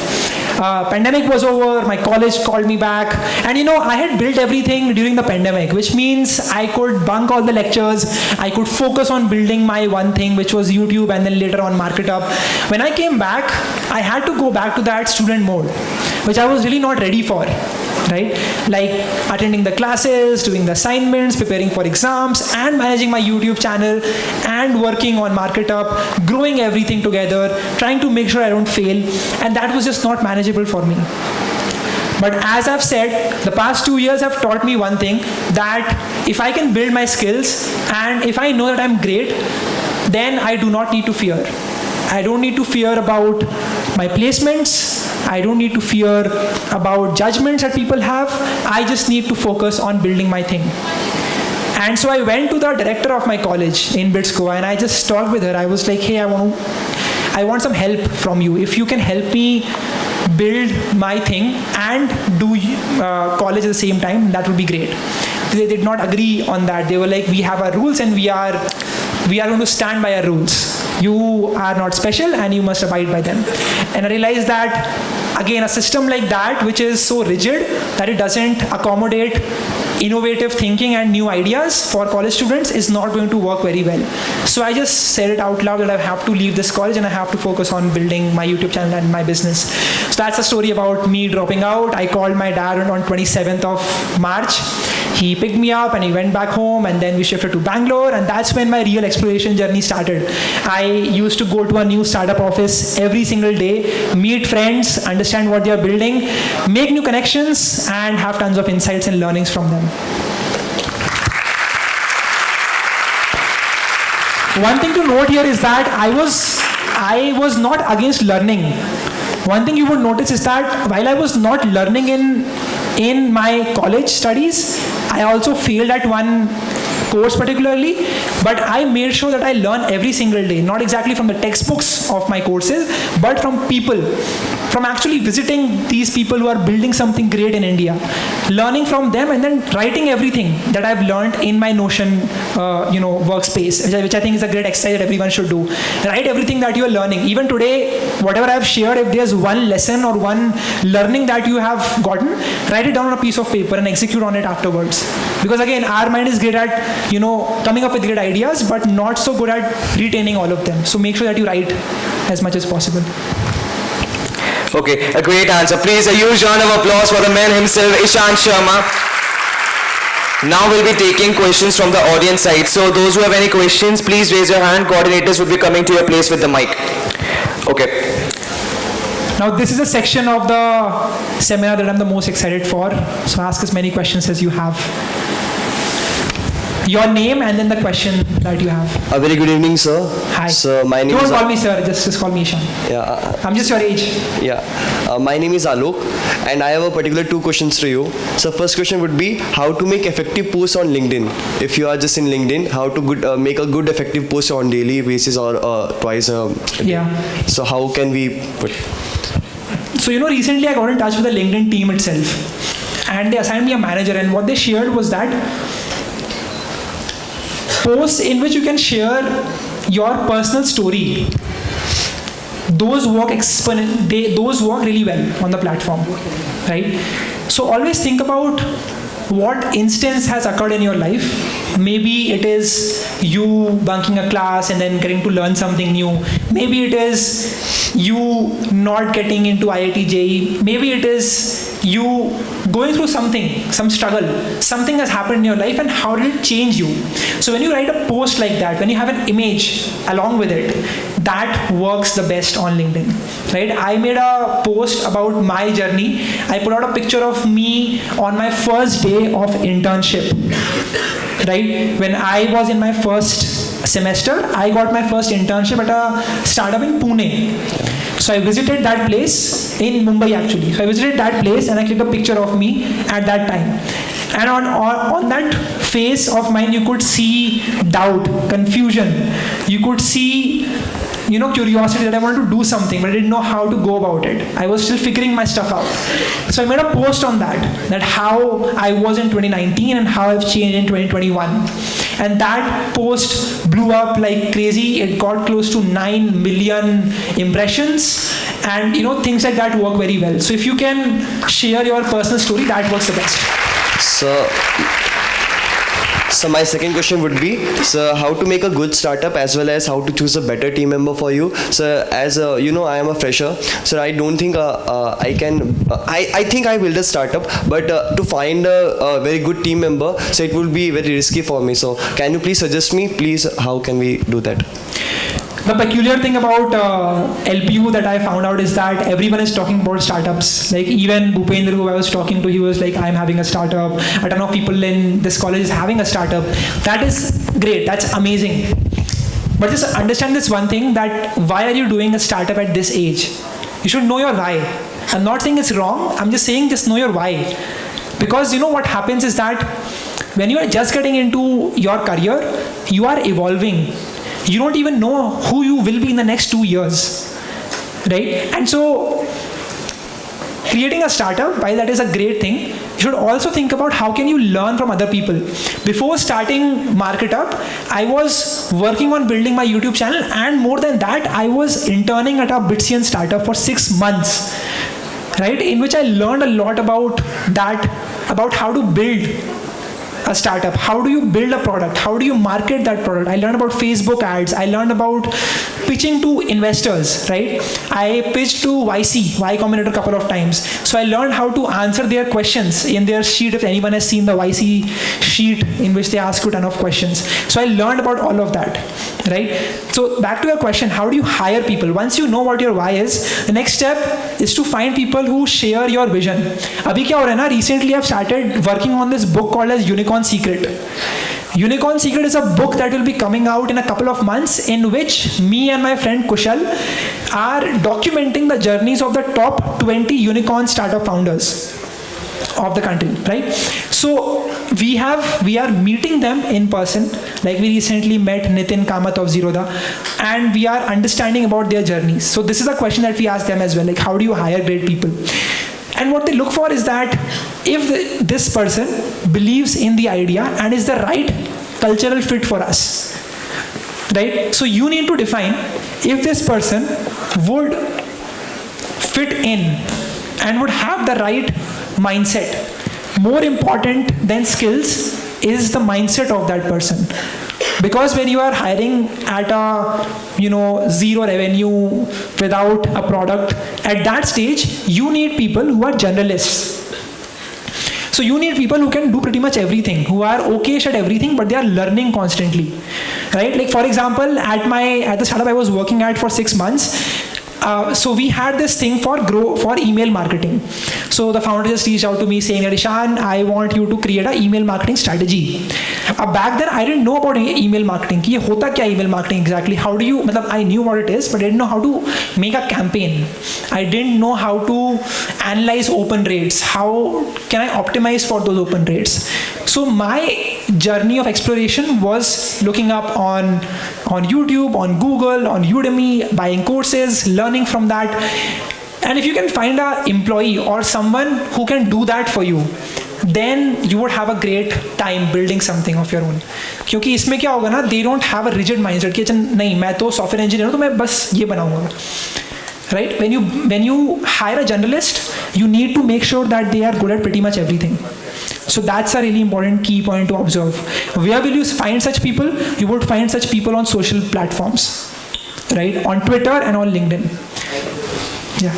Pandemic was over, my college called me back, and I had built everything during the pandemic, which means I could bunk all the lectures, I could focus on building my one thing, which was YouTube, and then later on Market Up. When I came back, I had to go back to that student mode, which I was really not ready for. Right? Like attending the classes, doing the assignments, preparing for exams, and managing my YouTube channel, and working on Market Up, growing everything together, trying to make sure I don't fail, and that was just not manageable for me. But as I've said, the past 2 years have taught me one thing, that if I can build my skills, and if I know that I'm great, then I do not need to fear. I don't need to fear about my placements. I don't need to fear about judgments that people have. I just need to focus on building my thing. And so I went to the director of my college in BITS Goa, and I just talked with her. I was like, hey, I want some help from you. If you can help me build my thing and do college at the same time, that would be great. They did not agree on that. They were like, we have our rules, and we are going to stand by our rules. You are not special, and you must abide by them. And I realized that, again, a system like that, which is so rigid that it doesn't accommodate innovative thinking and new ideas for college students, is not going to work very well. So I just said it out loud that I have to leave this college and I have to focus on building my YouTube channel and my business. So that's the story about me dropping out. I called my dad on 27th of March. He picked me up and he went back home, and then we shifted to Bangalore, and that's when my real exploration journey started. I used to go to a new startup office every single day, meet friends, understand what they are building, make new connections, and have tons of insights and learnings from them. One thing to note here is that I was not against learning. One thing you would notice is that while I was not learning in my college studies, I also failed at one course particularly, but I made sure that I learn every single day, not exactly from the textbooks of my courses, but from people, from actually visiting these people who are building something great in India, learning from them, and then writing everything that I've learned in my Notion workspace, which I think is a great exercise that everyone should do. Write everything that you are learning. Even today, whatever I've shared, if there's one lesson or one learning that you have gotten, write it down on a piece of paper and execute on it afterwards. Because again, our mind is great at coming up with great ideas, but not so good at retaining all of them. So make sure that you write as much as possible. Okay, a great answer. Please, a huge round of applause for the man himself, Ishan Sharma. Now we'll be taking questions from the audience side. So those who have any questions, please raise your hand. Coordinators will be coming to your place with the mic. Okay. Now this is a section of the seminar that I'm the most excited for. So ask as many questions as you have. Your name and then the question that you have. A very good evening, sir. Hi. So my name Don't is call me sir, just call me Ishan. Yeah. I'm just your age. Yeah. My name is Alok, and I have a particular 2 questions to you. So first question would be how to make effective posts on LinkedIn. If you are just in LinkedIn, how to make a good effective post on daily basis or twice a day. Yeah. So how can we put? So recently I got in touch with the LinkedIn team itself, and they assigned me a manager, and what they shared was that posts in which you can share your personal story, those work really well on the platform, right? So always think about what instance has occurred in your life. Maybe it is you bunking a class and then getting to learn something new. Maybe it is you not getting into IIT JEE. Maybe it is you going through some struggle. Something has happened in your life, and how did it change you? So when you write a post like that, when you have an image along with it, that works the best on LinkedIn, right? I made a post about my journey. I put out a picture of me on my first day of internship, right? When I was in my first semester, I got my first internship at a startup in Pune. So I visited that place in Mumbai actually. So I visited that place and I clicked a picture of me at that time. And on that face of mine, you could see doubt, confusion. You could see curiosity that I wanted to do something, but I didn't know how to go about it. I was still figuring my stuff out. So I made a post on that how I was in 2019 and how I've changed in 2021. And that post blew up like crazy. It got close to 9 million impressions. And things like that work very well. So if you can share your personal story, that works the best. So my second question would be, how to make a good startup as well as how to choose a better team member for you. So as I am a fresher, so I don't think I can. I think I build a startup, but to find a very good team member, so it will be very risky for me. So can you please suggest me, please, how can we do that? The peculiar thing about LPU that I found out is that everyone is talking about startups. Like even Bhupendra, who I was talking to, he was like, I'm having a startup. A ton of people in this college is having a startup. That is great. That's amazing. But just understand this one thing, that why are you doing a startup at this age? You should know your why. I'm not saying it's wrong. I'm just saying just know your why. Because what happens is that when you are just getting into your career, you are evolving. You don't even know who you will be in the next 2 years, right? And so creating a startup, while that is a great thing, you should also think about how can you learn from other people. Before starting Market Up, I was working on building my YouTube channel, and more than that, I was interning at a Bitsian startup for 6 months, right? In which I learned a lot about that, about how to build a startup. How do you build a product? How do you market that product? I learned about Facebook ads. I learned about pitching to investors, right? I pitched to YC, Y Combinator, a couple of times. So I learned how to answer their questions in their sheet, if anyone has seen the YC sheet in which they ask you a ton of questions. So I learned about all of that, right? So back to your question, how do you hire people? Once you know what your why is, the next step is to find people who share your vision. Abhi kya ho raha hai na? Recently I've started working on this book called as Unicorn Secret. Unicorn Secret is a book that will be coming out in a couple of months, in which me and my friend Kushal are documenting the journeys of the top 20 unicorn startup founders of the country, right? So we are meeting them in person. Like we recently met Nitin Kamath of Zerodha, and we are understanding about their journeys. So this is a question that we ask them as well, like how do you hire great people? And what they look for is that if this person believes in the idea and is the right cultural fit for us, right? So you need to define if this person would fit in and would have the right mindset. More important than skills is the mindset of that person. Because when you are hiring at a zero revenue without a product, at that stage you need people who are generalists. So you need people who can do pretty much everything, who are okay-ish at everything, but they are learning constantly, right? Like for example, at the startup I was working at for 6 months, so we had this thing for email marketing. So the founder just reached out to me saying, Ishan, I want you to create an email marketing strategy. Back then I didn't know about email marketing. Ki ye hota kya email marketing exactly? How do you, I knew what it is, but I didn't know how to make a campaign. I didn't know how to analyze open rates. How can I optimize for those open rates? So my journey of exploration was looking up on YouTube, on Google, on Udemy, buying courses, learning from that. And if you can find an employee or someone who can do that for you, then you would have a great time building something of your own. क्योंकि इसमें क्या होगा ना, they don't have a rigid mindset कि नहीं मैं तो software engineer हूँ तो मैं बस ये बनाऊँगा. Right? When you hire a generalist, you need to make sure that they are good at pretty much everything. So that's a really important key point to observe. Where will you find such people? You would find such people on social platforms, right? On Twitter and on LinkedIn. Yeah.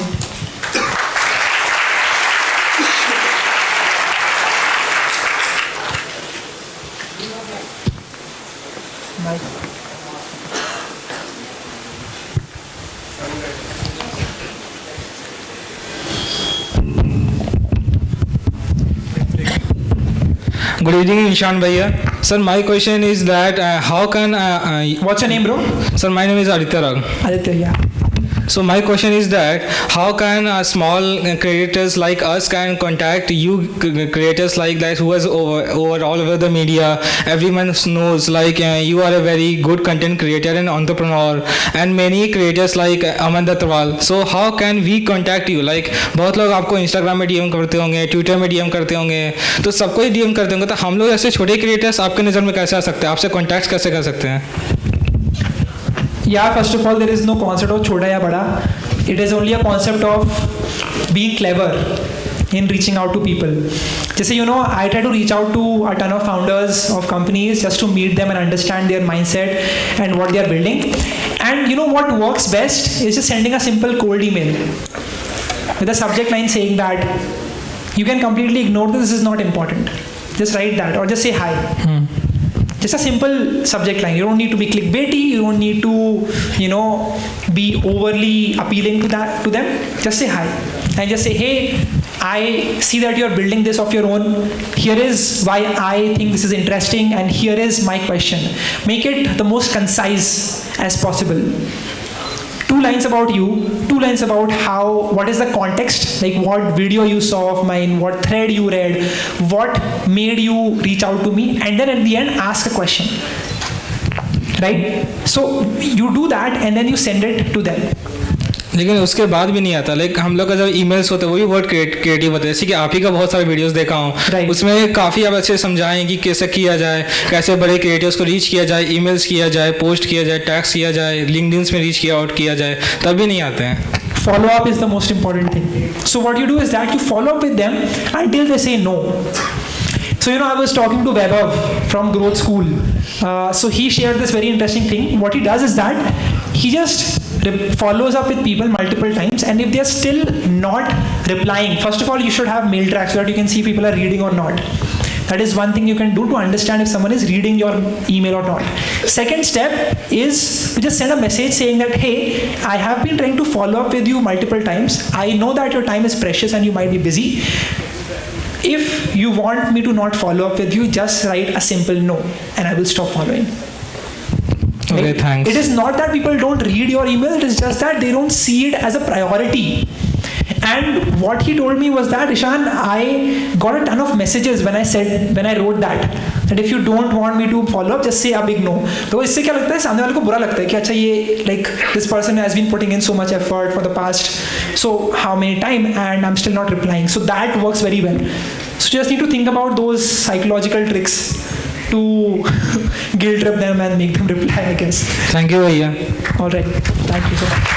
Good evening, Ishan Bhaiya. Sir, my question is that how can... What's your name, bro? Sir, my name is Aditya Rag. Aditya, yeah. So my question is that how can small creators like us can contact you creators like that who is over all over the media, everyone knows like you are a very good content creator and entrepreneur and many creators like Aman Datwal. So how can we contact you? Like बहुत लोग आपको Instagram में DM करते होंगे, Twitter में DM करते होंगे, तो सबको ही DM करते होंगे, तो हम लोग ऐसे छोटे क्रिएटर्स आपके नज़र में कैसे आ सकते हैं, आपसे कॉन्टैक्ट कैसे कर सकते हैं? Yeah, first of all, there is no concept of छोटा या बड़ा. It is only a concept of being clever in reaching out to people. Just you know, I try to reach out to a ton of founders of companies just to meet them and understand their mindset and what they are building. And you know what works best is just sending a simple cold email with a subject line saying that you can completely ignore this is not important. Just write that or just say hi. Just a simple subject line. You don't need to be clickbaity. You don't need to, you know, be overly appealing to them. Just say hi and just say, hey, I see that you're building this of your own. Here is why I think this is interesting, and here is my question. Make it the most concise as possible. 2 lines about you, 2 lines about what is the context, like what video you saw of mine, what thread you read, what made you reach out to me, and then at the end ask a question. Right? So you do that and then you send it to them. लेकिन उसके बाद भी नहीं आता. Like हम लोग का जब ईमेल्स होते हैं वो भी बहुत क्रिएटिव होते हैं. जैसे कि आप ही का बहुत सारे वीडियोस देखा हूँ, उसमें काफ़ी आप अच्छे समझाएं कि कैसे किया जाए, कैसे बड़े क्रिएटर्स को रीच किया जाए, ईमेल्स किया जाए, पोस्ट किया जाए, टैग्स किया जाए, लिंक्डइन में रीच किया जाए, तब भी नहीं आते हैं. Follow up is the most important thing. So what you do is that you follow up with them until they say no. So you know, I was talking to Vaibhav from Growth School. So he shared this very interesting thing. What he does is that he just follows up with people multiple times, and if they are still not replying, first of all, you should have mail tracks so that you can see people are reading or not. That is one thing you can do to understand if someone is reading your email or not. Second step is to just send a message saying that, hey, I have been trying to follow up with you multiple times. I know that your time is precious and you might be busy. If you want me to not follow up with you, just write a simple no and I will stop following. Okay, thanks. It is not that people don't read your email, it is just that they don't see it as a priority. And what he told me was that, Ishan, I got a ton of messages when I wrote that if you don't want me to follow up, just say a big no. तो इससे क्या लगता है, सामने वाले को बुरा लगता है कि अच्छा ये like this person has been putting in so much effort for the past so how many time and I'm still not replying. So that works very well. So you just need to think about those psychological tricks to guilt trip them and make them reply, I guess. Thank you, भैया. All right. Thank you so much.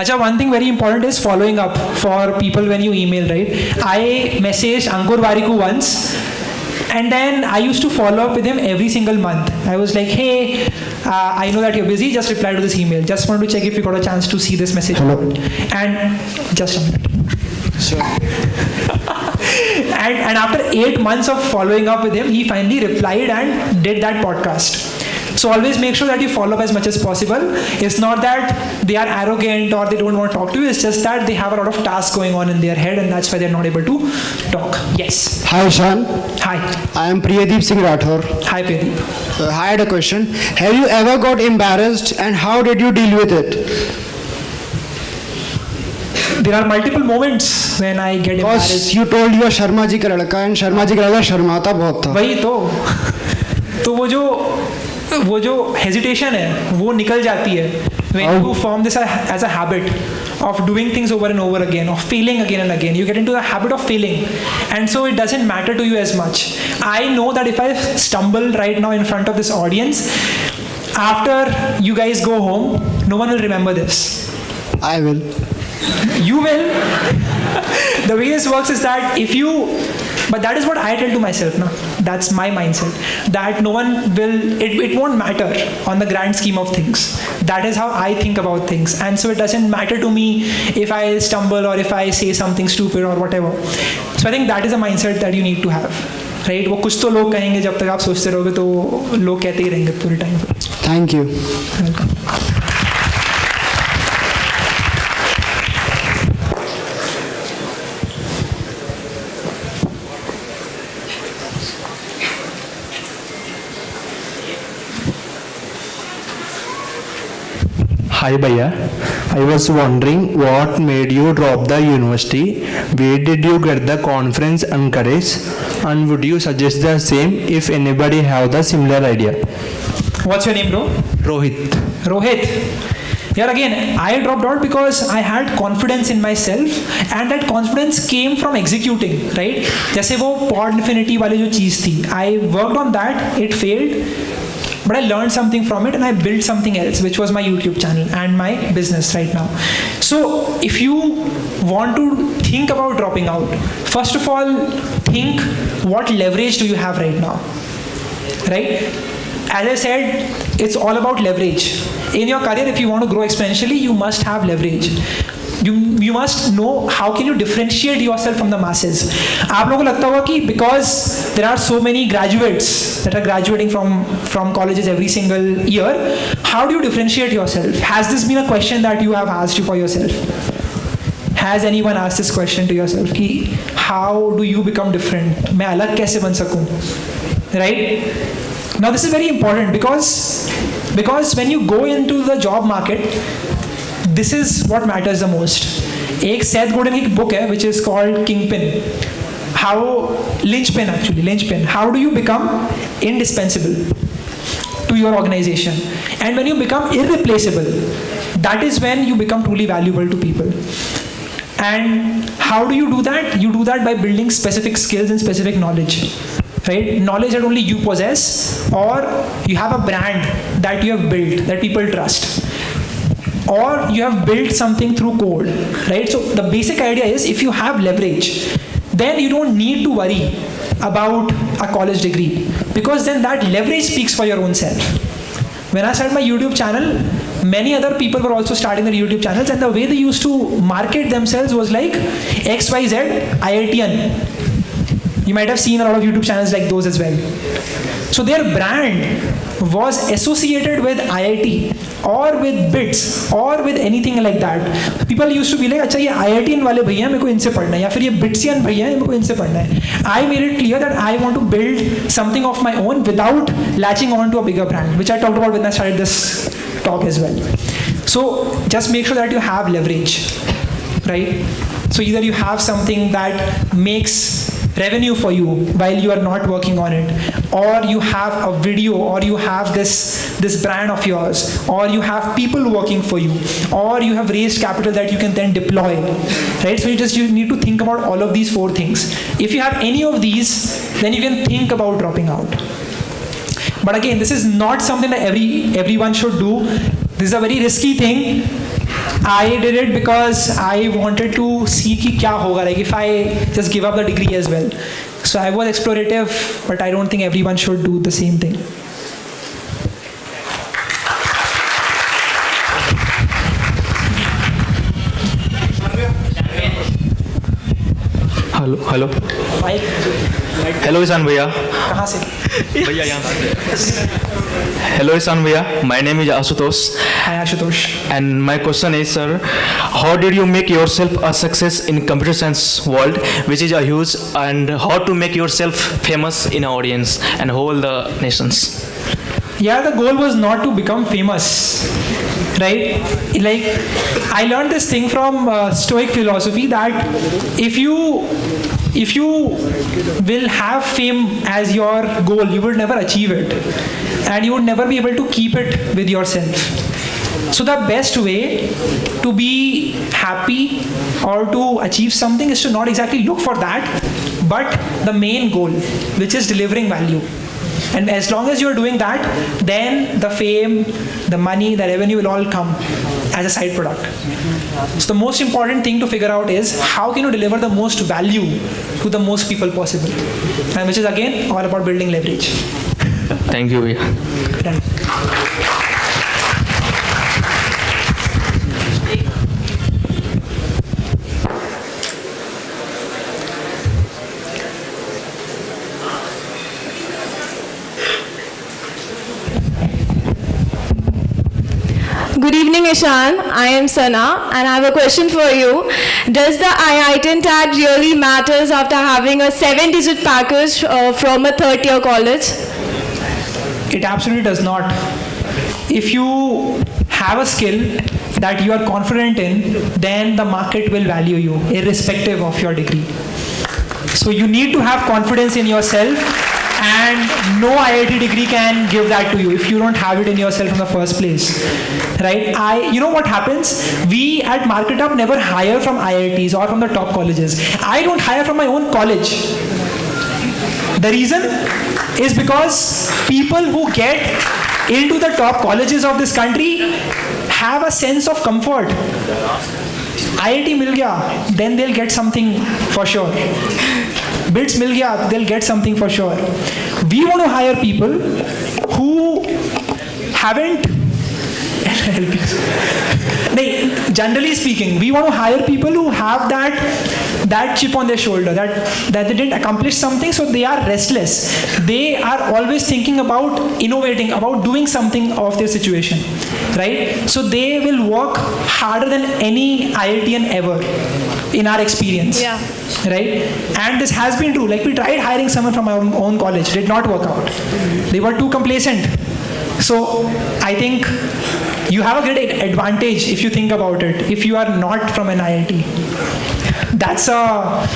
Acha, one thing very important is following up for people when you email, right? I messaged Ankur Variku once, and then I used to follow up with him every single month. I was like, hey, I know that you're busy, just reply to this email. Just want to check if you got a chance to see this message. Hello. And just a minute. Sure. And after 8 months of following up with him, he finally replied and did that podcast. So always make sure that you follow up as much as possible. It's not that they are arrogant or they don't want to talk to you. It's just that they have a lot of tasks going on in their head and that's why they're not able to talk. Yes. Hi, Ishan. Hi. I am Priyadeep Singh Rathore. Hi, Pradeep. I had a question. Have you ever got embarrassed and how did you deal with it? There are multiple moments when I get Because embarrassed. you told you are Sharma ji ka ladka and Sharma ji ka ladka शर्माता बहुत था. वही तो वो जो hesitation है वो निकल जाती है when you form this as a habit of doing things over and over again, of failing again and again. You get into the habit of failing, and so it doesn't matter to you as much. I know that if I stumble right now in front of this audience, after you guys go home, no one will remember this. I will. You will. The way this works is that but that is what I tell to myself now. That's my mindset. That no one will, it won't matter on the grand scheme of things. That is how I think about things. And so it doesn't matter to me if I stumble or if I say something stupid or whatever. So I think that is a mindset that you need to have. Right? वो कुछ तो लोग कहेंगे जब तक आप सोचते रहोगे तो लोग कहते ही रहेंगे पूरे time. Thank you. Welcome. Hi Bhaiya, I was wondering what made you drop the university, where did you get the confidence and courage, and would you suggest the same if anybody have the similar idea? What's your name, bro? Rohit. Rohit. Here again, I dropped out because I had confidence in myself and that confidence came from executing, right? जैसे वो pod infinity वाली जो चीज़ थी, I worked on that, it failed, but I learned something from it and I built something else, which was my YouTube channel and my business right now. So if you want to think about dropping out, first of all, think what leverage do you have right now, right? As I said, it's all about leverage. In your career, if you want to grow exponentially, you must have leverage. You must know how can you differentiate yourself from the masses. आप लोगों को लगता होगा कि because there are so many graduates that are graduating from colleges every single year, how do you differentiate yourself? Has this been a question that you have asked you for yourself? Has anyone asked this question to yourself कि how do you become different? मैं अलग कैसे बन सकूं? Right? Now this is very important because when you go into the job market, this is what matters the most. एक Seth Godin की book है which is called Kingpin. Linchpin. How do you become indispensable to your organization? And when you become irreplaceable, that is when you become truly valuable to people. And how do you do that? You do that by building specific skills and specific knowledge. Right? Knowledge that only you possess, or you have a brand that you have built that people trust, or you have built something through code, right? So the basic idea is if you have leverage, then you don't need to worry about a college degree because then that leverage speaks for your own self. When I started my YouTube channel, many other people were also starting their YouTube channels, and the way they used to market themselves was like XYZ IITian. You might have seen a lot of YouTube channels like those as well. So their brand was associated with IIT or with BITS or with anything like that. People used to be like, अच्छा ये IITian वाले भैया मेरे को इनसे पढ़ना है या फिर ये BITSian भैया मेरे को इनसे पढ़ना है. I made it clear that I want to build something of my own without latching on to a bigger brand, which I talked about when I started this talk as well. So just make sure that you have leverage, right? So either you have something that makes revenue for you while you are not working on it, or you have a video, or you have this brand of yours, or you have people working for you, or you have raised capital that you can then deploy, right? So you need to think about all of these four things. If you have any of these, then you can think about dropping out. But again, this is not something that everyone should do. This is a very risky thing. I did it because I wanted to see कि क्या होगा, like if I just give up the degree as well. So I was explorative, but I don't think everyone should do the same thing. Hello. Hello Ishan Bhaiya. कहाँ से? भैया यहाँ से. Hello Ishan Bhaiya, my name is Ashutosh. Hi Ashutosh. And my question is, sir, how did you make yourself a success in computer science world, which is a huge, and how to make yourself famous in our audience and whole the nations? Yeah, the goal was not to become famous, right? Like, I learned this thing from Stoic philosophy that if you will have fame as your goal, you will never achieve it, and you would never be able to keep it with yourself. So the best way to be happy or to achieve something is to not exactly look for that, but the main goal, which is delivering value. And as long as you're doing that, then the fame, the money, the revenue will all come as a side product. So the most important thing to figure out is how can you deliver the most value to the most people possible, and which is again all about building leverage. Thank you. Done. Good evening, Ishan. I am Sana, and I have a question for you. Does the IITian tag really matters after having a 7-digit package from a third-tier college? It absolutely does not. If you have a skill that you are confident in, then the market will value you irrespective of your degree. So you need to have confidence in yourself, and no IIT degree can give that to you if you don't have it in yourself in the first place, right? You know what happens? We at MarketUp never hire from IITs or from the top colleges. I don't hire from my own college. The reason is because people who get into the top colleges of this country have a sense of comfort. IIT mil gaya, then they'll get something for sure. BITS mil gaya, they'll get something for sure. We want to hire people who haven't generally speaking, we want to hire people who have that chip on their shoulder, that they didn't accomplish something, so they are restless. They are always thinking about innovating, about doing something of their situation, right? So they will work harder than any IITian ever, in our experience, right? And this has been true. Like, we tried hiring someone from our own college, did not work out. They were too complacent. So I think you have a great advantage if you think about it, if you are not from an IIT. That's a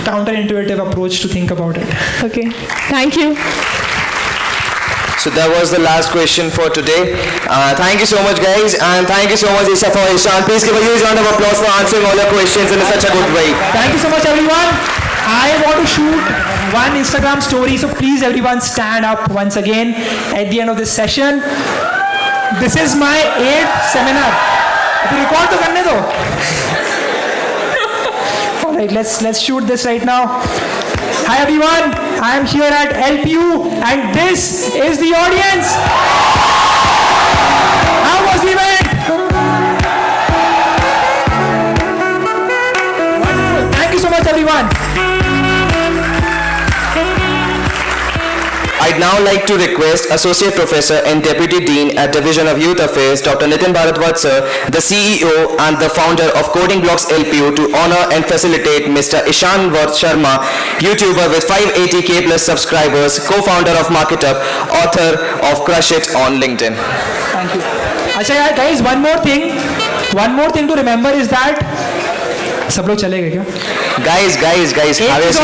counterintuitive approach to think about it. Okay, thank you. So that was the last question for today. Thank you so much, guys, and thank you so much, Isha, for Ishan. Please give a huge round of applause for answering all your questions in such a good way. Thank you so much, everyone. I want to shoot one Instagram story, so please everyone stand up once again at the end of this session. This is my 8th seminar. Record to karne do. All right, let's shoot this right now. Hi everyone, I am here at LPU and this is the audience. How was the event? Wonderful. Thank you so much, everyone. I'd now like to request Associate Professor and Deputy Dean at Division of Youth Affairs, Dr. Nitin Bharadwaj sir, the CEO and the founder of Coding Blocks LPU, to honor and facilitate Mr. Ishan Sharma, YouTuber with 580k plus subscribers, co-founder of MarketUp, author of Crush It on LinkedIn. Thank you. Acha guys, one more thing to remember is that सब लोग चले गए क्या? Guys, have a seat.